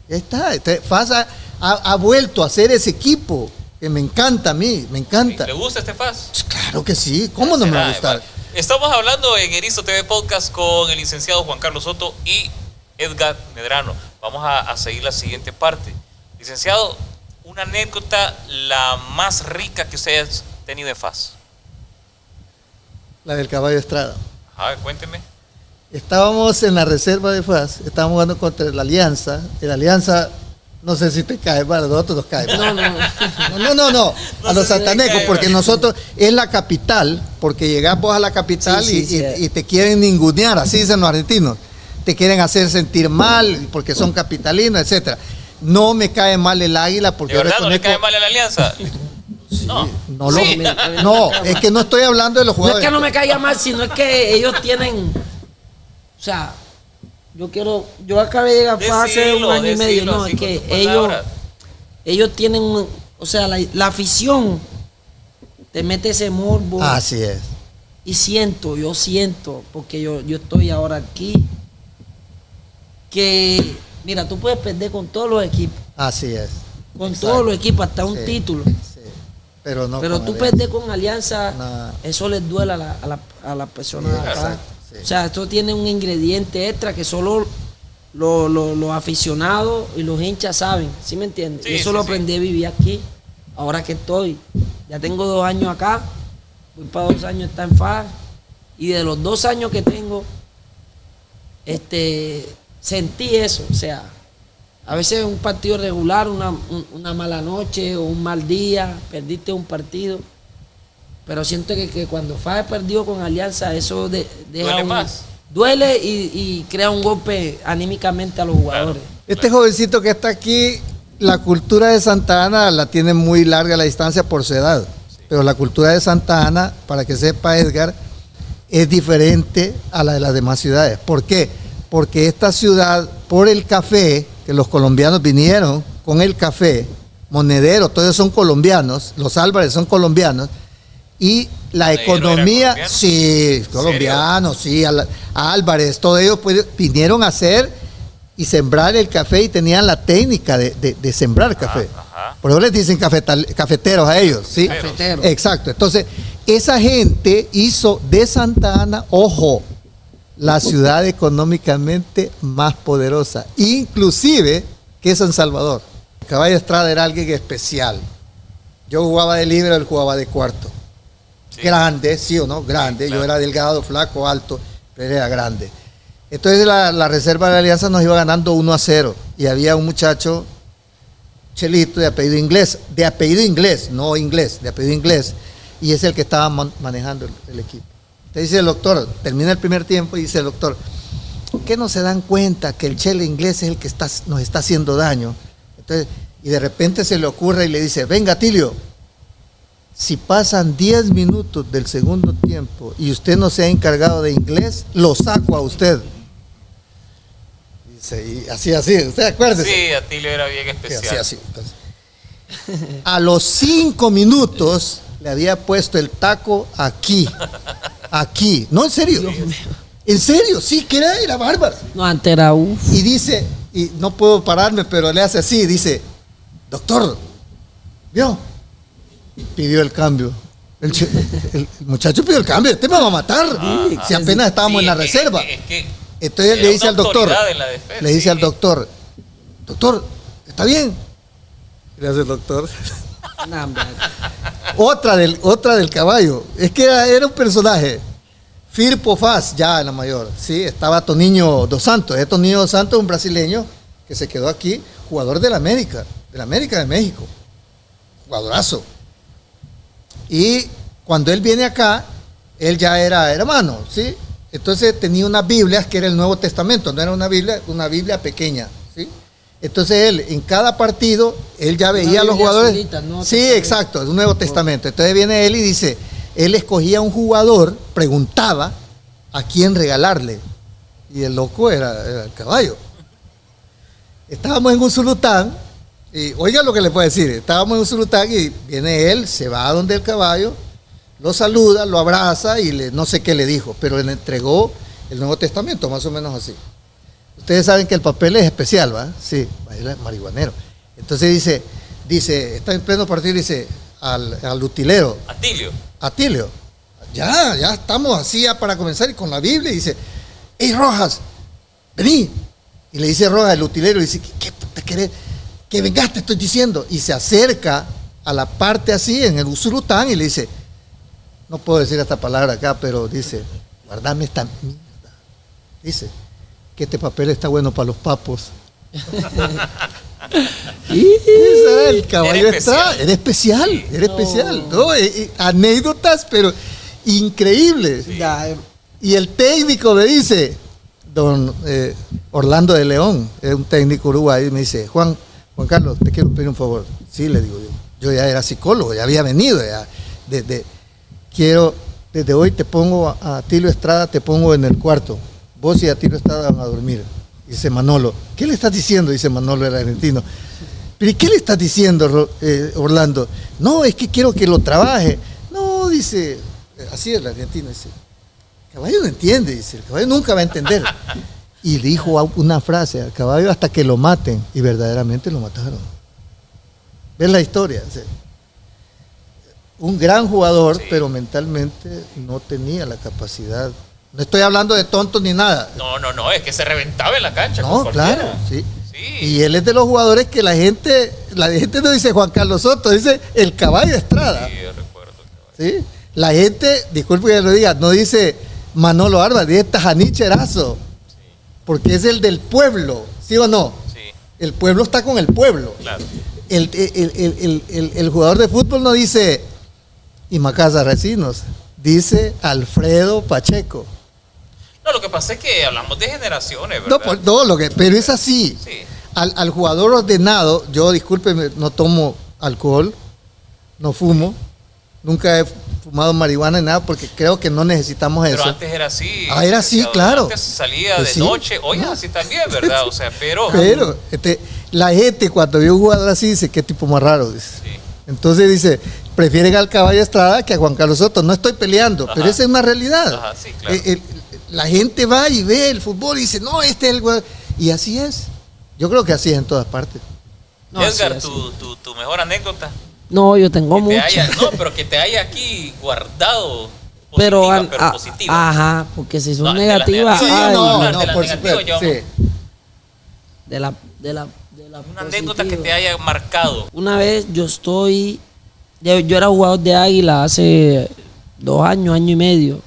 Ya está. FAS ha vuelto a ser ese equipo que me encanta a mí, me encanta. ¿Le gusta este FAS? Claro que sí. ¿Cómo no me va a gustar? Estamos hablando en Erizo TV Podcast con el licenciado Juan Carlos Soto y Edgar Medrano. Vamos a seguir la siguiente parte. Licenciado, una anécdota la más rica que usted ha tenido en FAS. La del caballo Estrada. A ver, cuénteme. Estábamos en la reserva de FAS, estábamos jugando contra el Alianza. El Alianza, no sé si te cae mal, a nosotros nos cae mal. No. A los santanecos, porque nosotros, es la capital, porque llegamos a la capital y te quieren ningunear, así dicen los argentinos. Te quieren hacer sentir mal porque son capitalinos, etcétera. No me cae mal el Águila porque... ¿De verdad no le cae mal a la Alianza? Sí, no, Sí. no, es que no estoy hablando de los No es jugadores. que no me caiga mal, sino es que ellos tienen, o sea, yo acabé de llegar hace un año y medio, no, es que ellos tienen, o sea, la afición te mete ese morbo. Así es. Y yo siento, porque yo estoy ahora aquí, que, mira, tú puedes perder con todos los equipos, Así es. con Exacto. todos los equipos, hasta un Sí, título. sí. Pero no. Pero con tú Alianza. perder con Alianza, No. eso les duele a la persona Sí, de acá. exacto, sí. O sea, esto tiene un ingrediente extra que solo los aficionados y los hinchas saben, ¿sí me entiendes? Sí, Y eso sí, lo sí. aprendí a vivir aquí, ahora que estoy. Ya tengo 2 años acá, voy para 2 años estar en FAS, y de los 2 años que tengo, sentí eso, o sea, a veces un partido regular, una mala noche o un mal día, perdiste un partido, pero siento que cuando FAS perdió con Alianza, eso deja Duele más. Duele y crea un golpe anímicamente a los jugadores. Este jovencito que está aquí, la cultura de Santa Ana la tiene muy larga la distancia por su edad. Pero la cultura de Santa Ana, para que sepa Edgar, es diferente a la de las demás ciudades. ¿Por qué? Porque esta ciudad, por el café, que los colombianos vinieron con el café, Monedero, todos son colombianos, los Álvarez son colombianos, y la ¿Monedero economía, era colombiano? sí, colombianos, sí, Álvarez, todos ellos vinieron a hacer y sembrar el café y tenían la técnica de sembrar café. Ajá. Por eso les dicen cafeteros a ellos, ¿sí? Cafeteros. Exacto. Entonces, esa gente hizo de Santa Ana, ojo, la ciudad económicamente más poderosa, inclusive que San Salvador. Caballo Estrada era alguien especial. Yo jugaba de líbero, él jugaba de cuarto. Sí. Grande, sí o no, grande. Sí, claro. Yo era delgado, flaco, alto, pero él era grande. Entonces la reserva de la Alianza nos iba ganando 1-0 y había un muchacho, Chelito, de apellido inglés, no inglés, de apellido inglés, y es el que estaba manejando el equipo. Entonces dice el doctor, termina el primer tiempo y dice el doctor, ¿por qué no se dan cuenta que el Chele inglés es el que nos está haciendo daño? Entonces, y de repente se le ocurre y le dice, venga Tilio, si pasan 10 minutos del segundo tiempo y usted no se ha encargado de inglés, lo saco a usted. Dice, y así, ¿usted acuérdese? Sí, Atilio era bien Sí, especial. así. Entonces, a los 5 minutos le había puesto el taco aquí. No, en serio. En serio, sí, que era bárbaro. No, antes era Y dice, y no puedo pararme, pero le hace así, dice, doctor, ¿vio? Pidió el cambio. El muchacho pidió el cambio, este me va a matar. Si apenas estábamos Sí, en la es reserva. que Entonces era le dice una al doctor, autoridad en la defensa, le dice sí. al doctor, ¿está bien? Le hace el doctor. Nah, hombre. Otra del caballo. Es que era un personaje. Firpo Faz, ya en la mayor. Sí, estaba Toniño dos Santos. Toniño dos Santos es un brasileño que se quedó aquí, jugador del América de México. Jugadorazo. Y cuando él viene acá, él ya era hermano, ¿sí? Entonces tenía unas Biblias que era el Nuevo Testamento, no era una Biblia pequeña, ¿sí? Entonces él, en cada partido, él ya veía a los jugadores. Sí, exacto, es un Nuevo Testamento. Entonces viene él y dice, él escogía un jugador, preguntaba a quién regalarle. Y el loco era el caballo. Estábamos en Usulután, y oiga lo que le puedo decir, estábamos en Usulután y viene él, se va a donde el caballo, lo saluda, lo abraza y no sé qué le dijo, pero le entregó el Nuevo Testamento, más o menos así. Ustedes saben que el papel es especial, ¿va? Sí, él es marihuanero. Entonces dice, está en pleno partido y dice al utilero. Atilio. Ya estamos así ya para comenzar y con la Biblia y dice, hey Rojas, vení. Y le dice Rojas, el utilero, y dice, ¿qué te querés? Que vengas, te estoy diciendo. Y se acerca a la parte así en el Usulután y le dice, no puedo decir esta palabra acá, pero dice, guardame esta mierda. Dice, que este papel está bueno para los papos. El caballo era especial. ¿No? Anécdotas, pero increíbles. Sí. Y el técnico me dice, don Orlando de León, es un técnico uruguayo, y me dice, Juan Carlos, te quiero pedir un favor. Sí, le digo yo. Yo ya era psicólogo, ya había venido. Desde hoy te pongo a Atilio Estrada, te pongo en el cuarto. Vos y Atilio Estrada van a dormir. Dice Manolo, ¿qué le estás diciendo? Dice Manolo, el argentino. ¿Pero qué le estás diciendo, Orlando? No, es que quiero que lo trabaje. No, dice, así es el argentino. Dice, el caballo no entiende, dice, el caballo nunca va a entender. Y dijo una frase al caballo hasta que lo maten. Y verdaderamente lo mataron. ¿Ves la historia? O sea, un gran jugador, sí, pero mentalmente no tenía la capacidad. No estoy hablando de tontos ni nada. No, es que se reventaba en la cancha. No, claro, sí. Y él es de los jugadores que la gente no dice Juan Carlos Soto, dice el caballo Estrada. Sí, yo recuerdo el caballo. ¿Sí? La gente, disculpe que lo diga, no dice Manolo Álvarez, dice Tajaní Erazo, sí, porque es el del pueblo, ¿sí o no? Sí. El pueblo está con el pueblo. Claro. El jugador de fútbol no dice Imacasa Recinos, dice Alfredo Pacheco. No, lo que pasa es que hablamos de generaciones, ¿verdad? Pero es así. Sí. Al jugador ordenado, yo, discúlpeme, no tomo alcohol, no fumo, nunca he fumado marihuana ni nada porque creo que no necesitamos eso. Pero antes era así. Era así, claro. Antes salía pues de noche, hoy es así también, ¿verdad? O sea, pero la gente cuando ve un jugador así dice, qué tipo más raro, dice. Sí. Entonces dice, prefieren al caballo Estrada que a Juan Carlos Soto. No estoy peleando, pero esa es una realidad. Ajá, sí, claro. La gente va y ve el fútbol y dice, no, este es el jugador. Y así es. Yo creo que así es en todas partes. No, Edgar, tu mejor anécdota. No, yo tengo muchas. Pero que te haya aquí guardado positiva, pero positiva. Ajá, porque si son negativas. Sí, por supuesto. Sí. De la una anécdota que te haya marcado. Una vez yo era jugador de Águila hace 2 años, año y medio,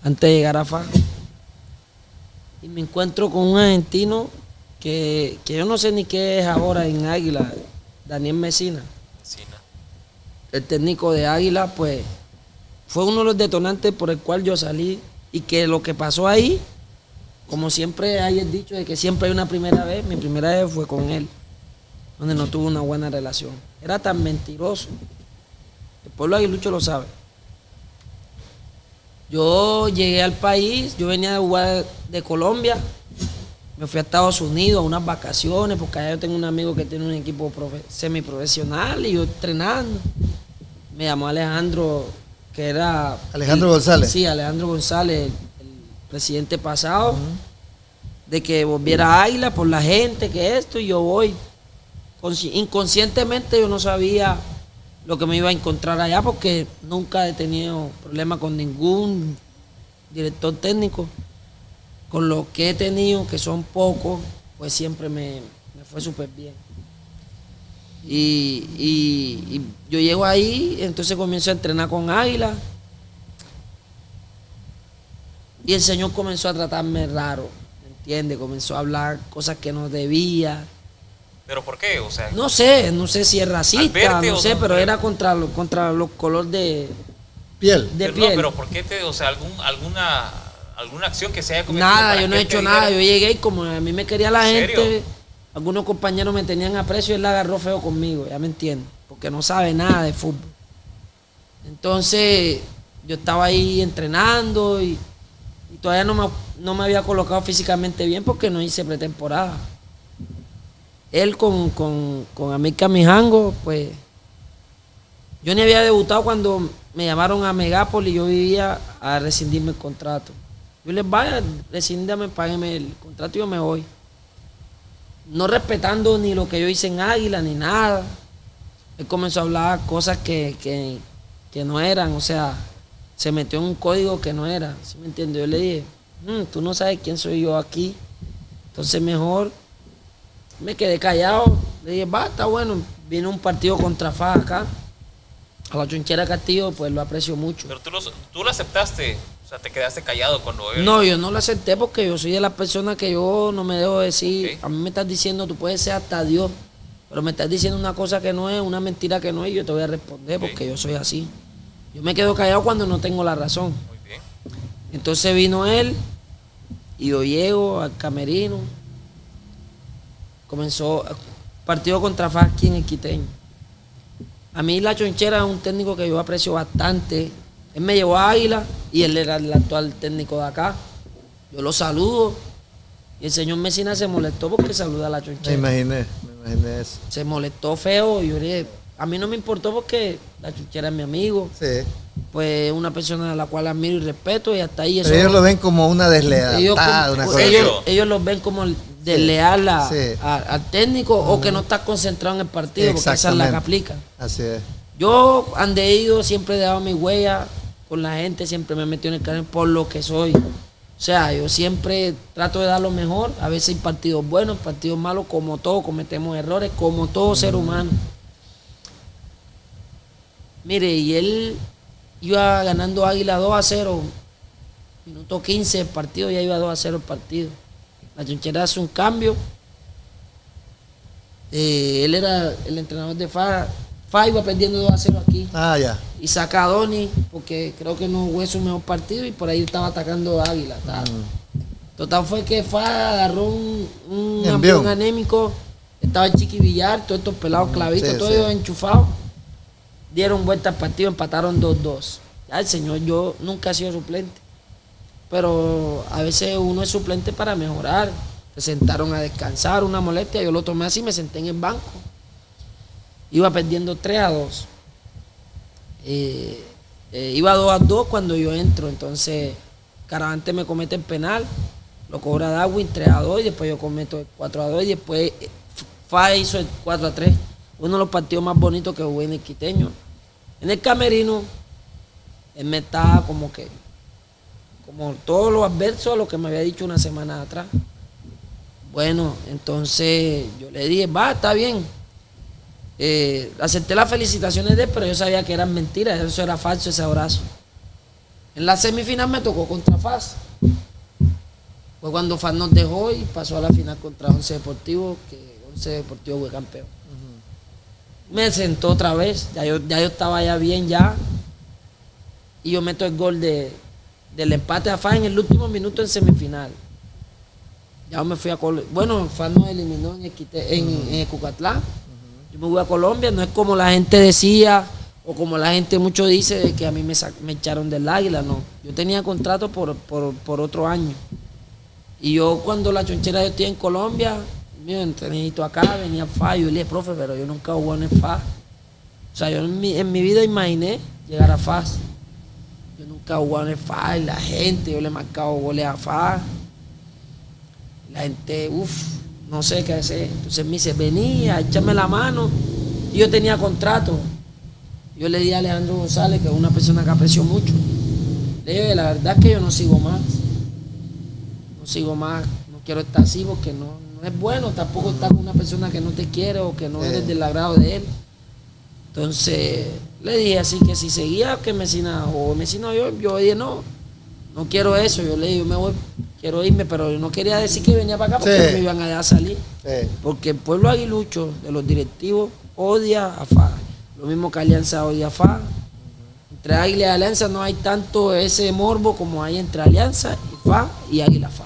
antes de llegar a FA. Y me encuentro con un argentino que yo no sé ni qué es ahora en Águila, Daniel Mesina. El técnico de Águila, pues, fue uno de los detonantes por el cual yo salí. Y que lo que pasó ahí, como siempre hay el dicho de que siempre hay una primera vez, mi primera vez fue con él, donde no tuve una buena relación. Era tan mentiroso. El pueblo aguilucho lo sabe. Yo llegué al país, yo venía de jugar de Colombia, me fui a Estados Unidos a unas vacaciones, porque allá yo tengo un amigo que tiene un equipo semiprofesional y yo entrenando. Me llamó Alejandro, que era... Alejandro González. Sí, Alejandro González, el presidente pasado, de que volviera a Águila por la gente, que esto, y yo voy. Inconscientemente yo no sabía lo que me iba a encontrar allá, porque nunca he tenido problema con ningún director técnico. Con lo que he tenido, que son pocos, pues siempre me fue súper bien. Y yo llego ahí, entonces comienzo a entrenar con Águila. Y el Señor comenzó a tratarme raro, ¿me entiendes? Comenzó a hablar cosas que no debía. ¿Pero por qué? O sea, no sé si es racista, no sé, pero era contra los colores de piel. No, pero ¿por qué alguna acción que se haya cometido? Nada, yo no he hecho nada. Yo llegué y como a mí me quería la gente, algunos compañeros me tenían aprecio y él la agarró feo conmigo, ya me entiendes, porque no sabe nada de fútbol. Entonces yo estaba ahí entrenando y todavía no me había colocado físicamente bien porque no hice pretemporada. Él con Amílcar Mijango, pues yo ni había debutado cuando me llamaron a Megápolis y yo vivía a rescindirme el contrato. Yo les vaya, rescíndame, págueme el contrato y yo me voy. No respetando ni lo que yo hice en Águila ni nada. Él comenzó a hablar cosas que no eran, o sea, se metió en un código que no era, ¿sí me entiendes? Yo le dije, tú no sabes quién soy yo aquí, entonces mejor me quedé callado. Le dije, está bueno, viene un partido contra FA acá, a la Chonchera Castillo, pues lo aprecio mucho. Pero tú lo aceptaste, o sea, te quedaste callado cuando él... No, yo no lo acepté porque yo soy de las personas que yo no me dejo decir. Okay. A mí me estás diciendo, tú puedes ser hasta Dios, pero me estás diciendo una cosa que no es, una mentira que no es, y yo te voy a responder porque yo soy así. Yo me quedo callado cuando no tengo la razón. Muy bien. Entonces vino él y yo llego al camerino. Comenzó partido contra FA aquí en el Quiteño. A mí la Chonchera es un técnico que yo aprecio bastante. Él me llevó a Águila y él era el actual técnico de acá. Yo lo saludo y el señor Mesina se molestó porque saluda a la Chonchera. Me imaginé eso. Se molestó feo y yo le dije, a mí no me importó porque la Chonchera es mi amigo. Sí. Pues una persona a la cual admiro y respeto y hasta ahí eso. Pero ellos lo ven como una deslealtad, una cosa. Ellos lo ven como desleal Sí. al técnico o que no está concentrado en el partido, porque esa es la que aplica. Así es. Yo, ande he ido, siempre he dado mi huella con la gente, siempre me he metido en el carril por lo que soy. O sea, yo siempre trato de dar lo mejor. A veces hay partidos buenos, partidos malos, como todos, cometemos errores, como todo ser humano. Mire, y él iba ganando Águila 2-0, minuto 15 del partido, ya iba 2-0 el partido. La Chonchera hace un cambio. Él era el entrenador de FA. FA iba perdiendo 2-0 aquí. Ya. Y saca a Doni, porque creo que no fue su mejor partido y por ahí estaba atacando a Águila. Total fue que FA agarró un campeón anémico. Estaba el Chiqui Villar, todos estos pelados clavitos, todos ellos enchufados. Dieron vuelta al partido, empataron 2-2. Ya el señor, yo nunca he sido suplente. Pero a veces uno es suplente para mejorar. Se sentaron a descansar, una molestia. Yo lo tomé así, me senté en el banco. Iba perdiendo 3-2. Iba 2-2 cuando yo entro. Entonces, Caravante me comete el penal. Lo cobra Darwin 3-2 y después yo cometo el 4-2 y después FA hizo el 4-3. Uno de los partidos más bonitos que jugué en el Quiteño. En el camerino, él me estaba como todos los adversos a lo que me había dicho una semana atrás. Bueno, entonces yo le dije, está bien. Acepté las felicitaciones de él, pero yo sabía que eran mentiras, eso era falso, ese abrazo. En la semifinal me tocó contra FAS. Fue cuando FAS nos dejó y pasó a la final contra Once Deportivo, que Once Deportivo fue campeón. Me sentó otra vez, ya yo estaba ya bien ya. Y yo meto el gol del empate a FA en el último minuto en semifinal. Ya me fui a Colombia. Bueno, FA nos eliminó en el Cucatlán. Yo me voy a Colombia, no es como la gente decía, o como la gente mucho dice, de que a mí me echaron del Águila, no. Yo tenía contrato por otro año. Y yo cuando la Chonchera yo estoy en Colombia, mira, entrenito acá, venía FA, yo le dije, profe, pero yo nunca jugué en el FA. O sea, yo en mi vida imaginé llegar a FAS. Yo nunca jugué en el FA y la gente, yo le he marcado goles a FA. La gente, no sé qué hacer. Entonces me dice, venía, échame la mano. Y yo tenía contrato. Yo le di a Alejandro González, que es una persona que aprecio mucho. Le dije, la verdad es que yo no sigo más. No sigo más, no quiero estar así porque no es bueno tampoco estar con una persona que no te quiere o que no eres del agrado de él. Entonces le dije así que si seguía que Mesina yo dije no quiero eso. Yo le dije, yo me voy, quiero irme, pero yo no quería decir que venía para acá porque no me iban a dejar salir. Porque el pueblo aguilucho de los directivos odia a FA. Lo mismo que Alianza odia a FA. Entre Águila y Alianza no hay tanto ese morbo como hay entre Alianza y FA y Águila FA.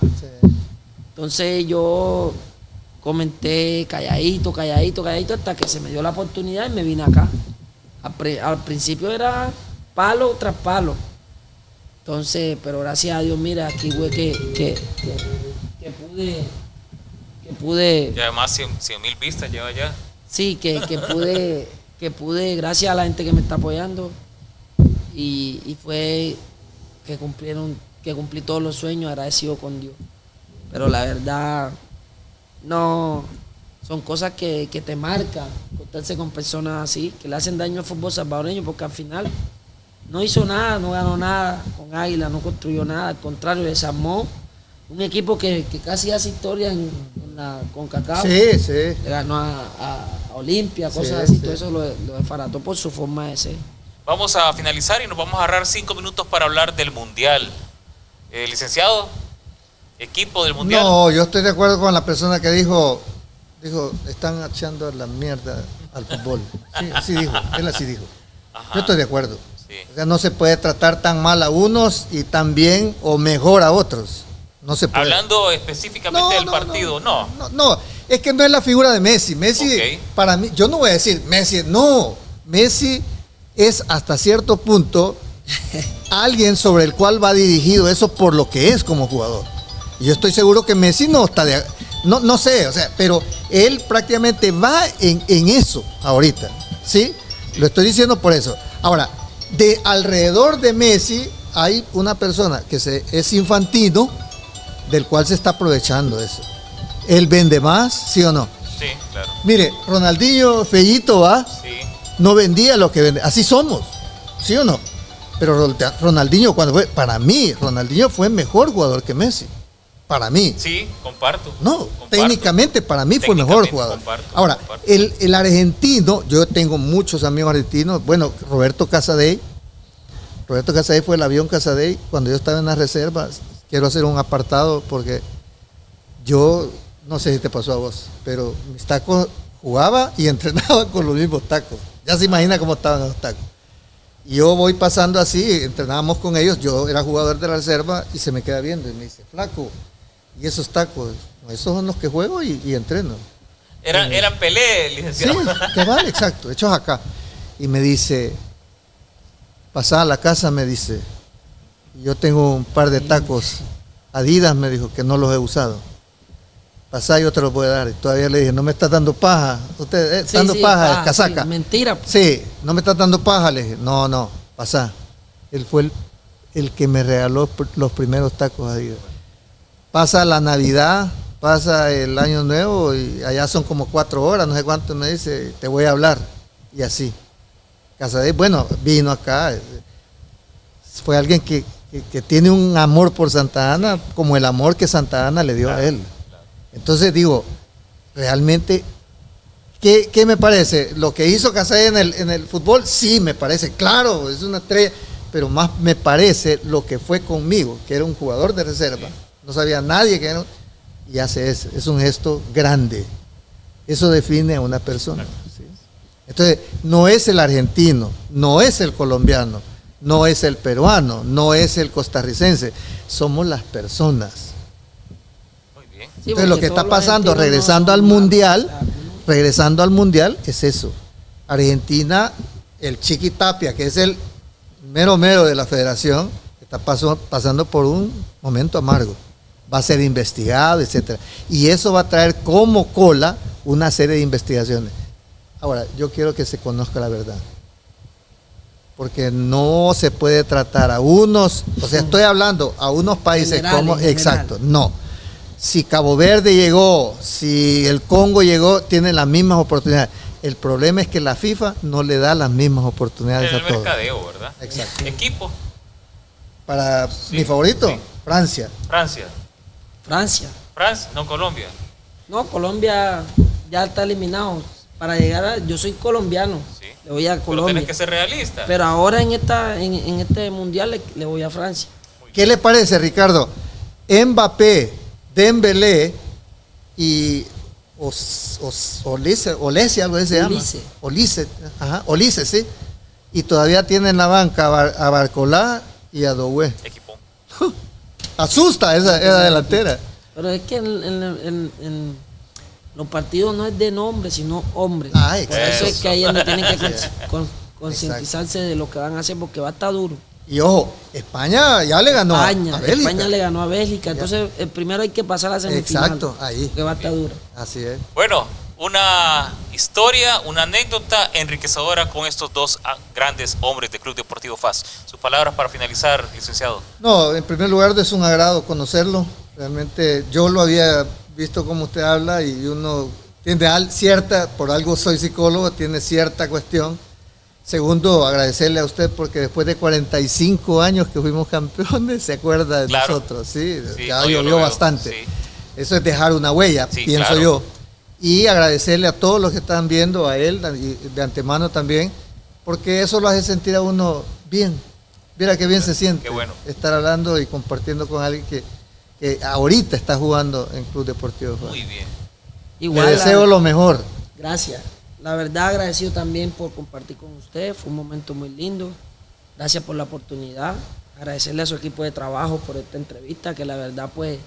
Entonces yo comenté calladito, hasta que se me dio la oportunidad y me vine acá. Al principio era palo tras palo. Entonces, pero gracias a Dios, mira, aquí güey que pude. Y además 100,000 vistas lleva ya. Sí, que pude, gracias a la gente que me está apoyando. Y fue que cumplí todos los sueños, agradecido con Dios. Pero la verdad, no, son cosas que te marcan, contarse con personas así, que le hacen daño al fútbol salvadoreño, porque al final no hizo nada, no ganó nada con Águila, no construyó nada, al contrario, desarmó un equipo que casi hace historia en la CONCACAF. Sí, sí. Le ganó a Olimpia, cosas Sí, así, sí. todo eso lo desbarató por su forma de ser. Vamos a finalizar y nos vamos a agarrar 5 minutos para hablar del Mundial. Licenciado, equipo del Mundial. No, yo estoy de acuerdo con la persona que dijo, están echando la mierda al fútbol. Sí, así dijo, él así dijo. Ajá. Yo estoy de acuerdo. Sí. O sea, no se puede tratar tan mal a unos y tan bien o mejor a otros. No se puede. Hablando específicamente del partido, no. No, es que no es la figura de Messi. Messi, Ok. para mí, yo no voy a decir Messi, no. Messi es hasta cierto punto alguien sobre el cual va dirigido eso por lo que es como jugador. Y yo estoy seguro que Messi no está no sé, o sea, pero él prácticamente va en eso ahorita, ¿sí? Lo estoy diciendo por eso. Ahora, de alrededor de Messi hay una persona que es Infantino, del cual se está aprovechando eso. Él vende más, ¿sí o no? Sí, claro. Mire, Ronaldinho, Fellito, ¿va? Sí. No vendía lo que vende. Así somos, ¿sí o no? Pero Ronaldinho, cuando fue, para mí, Ronaldinho fue mejor jugador que Messi. Para mí. Sí, comparto. No, Comparto. técnicamente para mí fue mejor Técnicamente jugador. comparto, Ahora, comparto. el argentino, yo tengo muchos amigos argentinos. Bueno, Roberto Casadei fue el avión Casadei. Cuando yo estaba en las reservas, quiero hacer un apartado porque yo, no sé si te pasó a vos, pero mis tacos jugaba y entrenaba con los mismos tacos. Ya se imagina cómo estaban los tacos. Y yo voy pasando así, entrenábamos con ellos, yo era jugador de la reserva y se me queda viendo y me dice, flaco, ¿y esos tacos? Esos son los que juego y entreno. Eran Pelé, Sí, licenciado. que vale, exacto, hechos acá. Y me dice, pasá a la casa, me dice, yo tengo un par de tacos Adidas, me dijo, que no los he usado. Pasá, yo te los voy a dar. Y todavía le dije, no me estás dando paja. Usted, Sí, dando sí, paja, ah, casaca. sí, mentira. Sí, no me estás dando paja, le dije. No, pasá. Él fue el que me regaló los primeros tacos Adidas. Pasa la Navidad, pasa el Año Nuevo y allá son como 4 horas, no sé cuánto, me dice, te voy a hablar. Y así. Casadei, bueno, vino acá. Fue alguien que tiene un amor por Santa Ana, como el amor que Santa Ana le dio a él. Entonces digo, realmente, ¿qué me parece? Lo que hizo Casadei en el fútbol, sí me parece, claro, es una estrella, pero más me parece lo que fue conmigo, que era un jugador de reserva, no sabía nadie que era, y hace eso, es un gesto grande. Eso define a una persona. ¿Sí? Entonces, no es el argentino, no es el colombiano, no es el peruano, no es el costarricense, somos las personas. Muy bien. Sí, Entonces, lo porque que está todos los pasando, argentinos regresando no al son mundial, malos, o sea, regresando al mundial, es eso. Argentina, el Chiqui Tapia, que es el mero de la federación, está pasando por un momento amargo. Va a ser investigado, etcétera. Y eso va a traer como cola una serie de investigaciones. Ahora, yo quiero que se conozca la verdad. Porque no se puede tratar a unos, o sea, estoy hablando a unos países General, como, en general. exacto, no. Si Cabo Verde llegó, si el Congo llegó, tienen las mismas oportunidades. El problema es que la FIFA no le da las mismas oportunidades El a todos. mercadeo, ¿verdad? Exacto. Equipo, Para Sí, mi favorito, sí. Francia. Francia. Francia. No Colombia. No, Colombia ya está eliminado. Para llegar yo soy colombiano. Sí. Le voy a Pero Colombia. tienes que ser realista. Pero ahora en este mundial le voy a Francia. ¿Qué le parece, Ricardo? Mbappé, Dembélé y Olise, algo así se llama. Olise, sí. Y todavía tiene en la banca a Barcolá y a Doué. Equipo. Asusta esa delantera. Pero es que Los partidos no es de nombres, sino hombres. Ah, Por eso es que ahí es donde tienen que Exacto. concientizarse de lo que van a hacer, porque va a estar duro. Y ojo, España ya le ganó a Bélgica. España le ganó a Bélgica. Entonces, el primero hay que pasar a la semifinal. Exacto, ahí. Que va a estar duro. Así es. Bueno, una historia, una anécdota enriquecedora con estos dos grandes hombres del Club Deportivo FAS. Sus palabras para finalizar, licenciado. No, en primer lugar es un agrado conocerlo. Realmente yo lo había visto como usted habla y uno tiene cierta, por algo soy psicólogo, tiene cierta cuestión. Segundo, agradecerle a usted porque después de 45 años que fuimos campeones, se acuerda de nosotros. Sí, ya no, llovió bastante. Sí. Eso es dejar una huella, pienso yo. Y agradecerle a todos los que están viendo, a él y de antemano también, porque eso lo hace sentir a uno bien. Mira qué bien se siente. Qué bueno. Estar hablando y compartiendo con alguien que ahorita está jugando en Club Deportivo FAS. Muy bien. Igual, Le deseo lo mejor. Gracias. La verdad, agradecido también por compartir con usted. Fue un momento muy lindo. Gracias por la oportunidad. Agradecerle a su equipo de trabajo por esta entrevista, que la verdad, pues,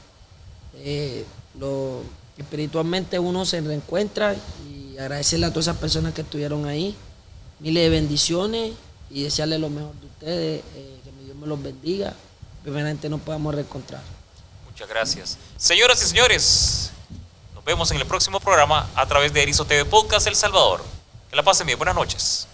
espiritualmente uno se reencuentra, y agradecerle a todas esas personas que estuvieron ahí. Miles de bendiciones y desearle lo mejor de ustedes. Que mi Dios me los bendiga. Primeramente nos podamos reencontrar. Muchas gracias. Señoras y señores, nos vemos en el próximo programa a través de Erizo TV Podcast El Salvador. Que la pasen bien. Buenas noches.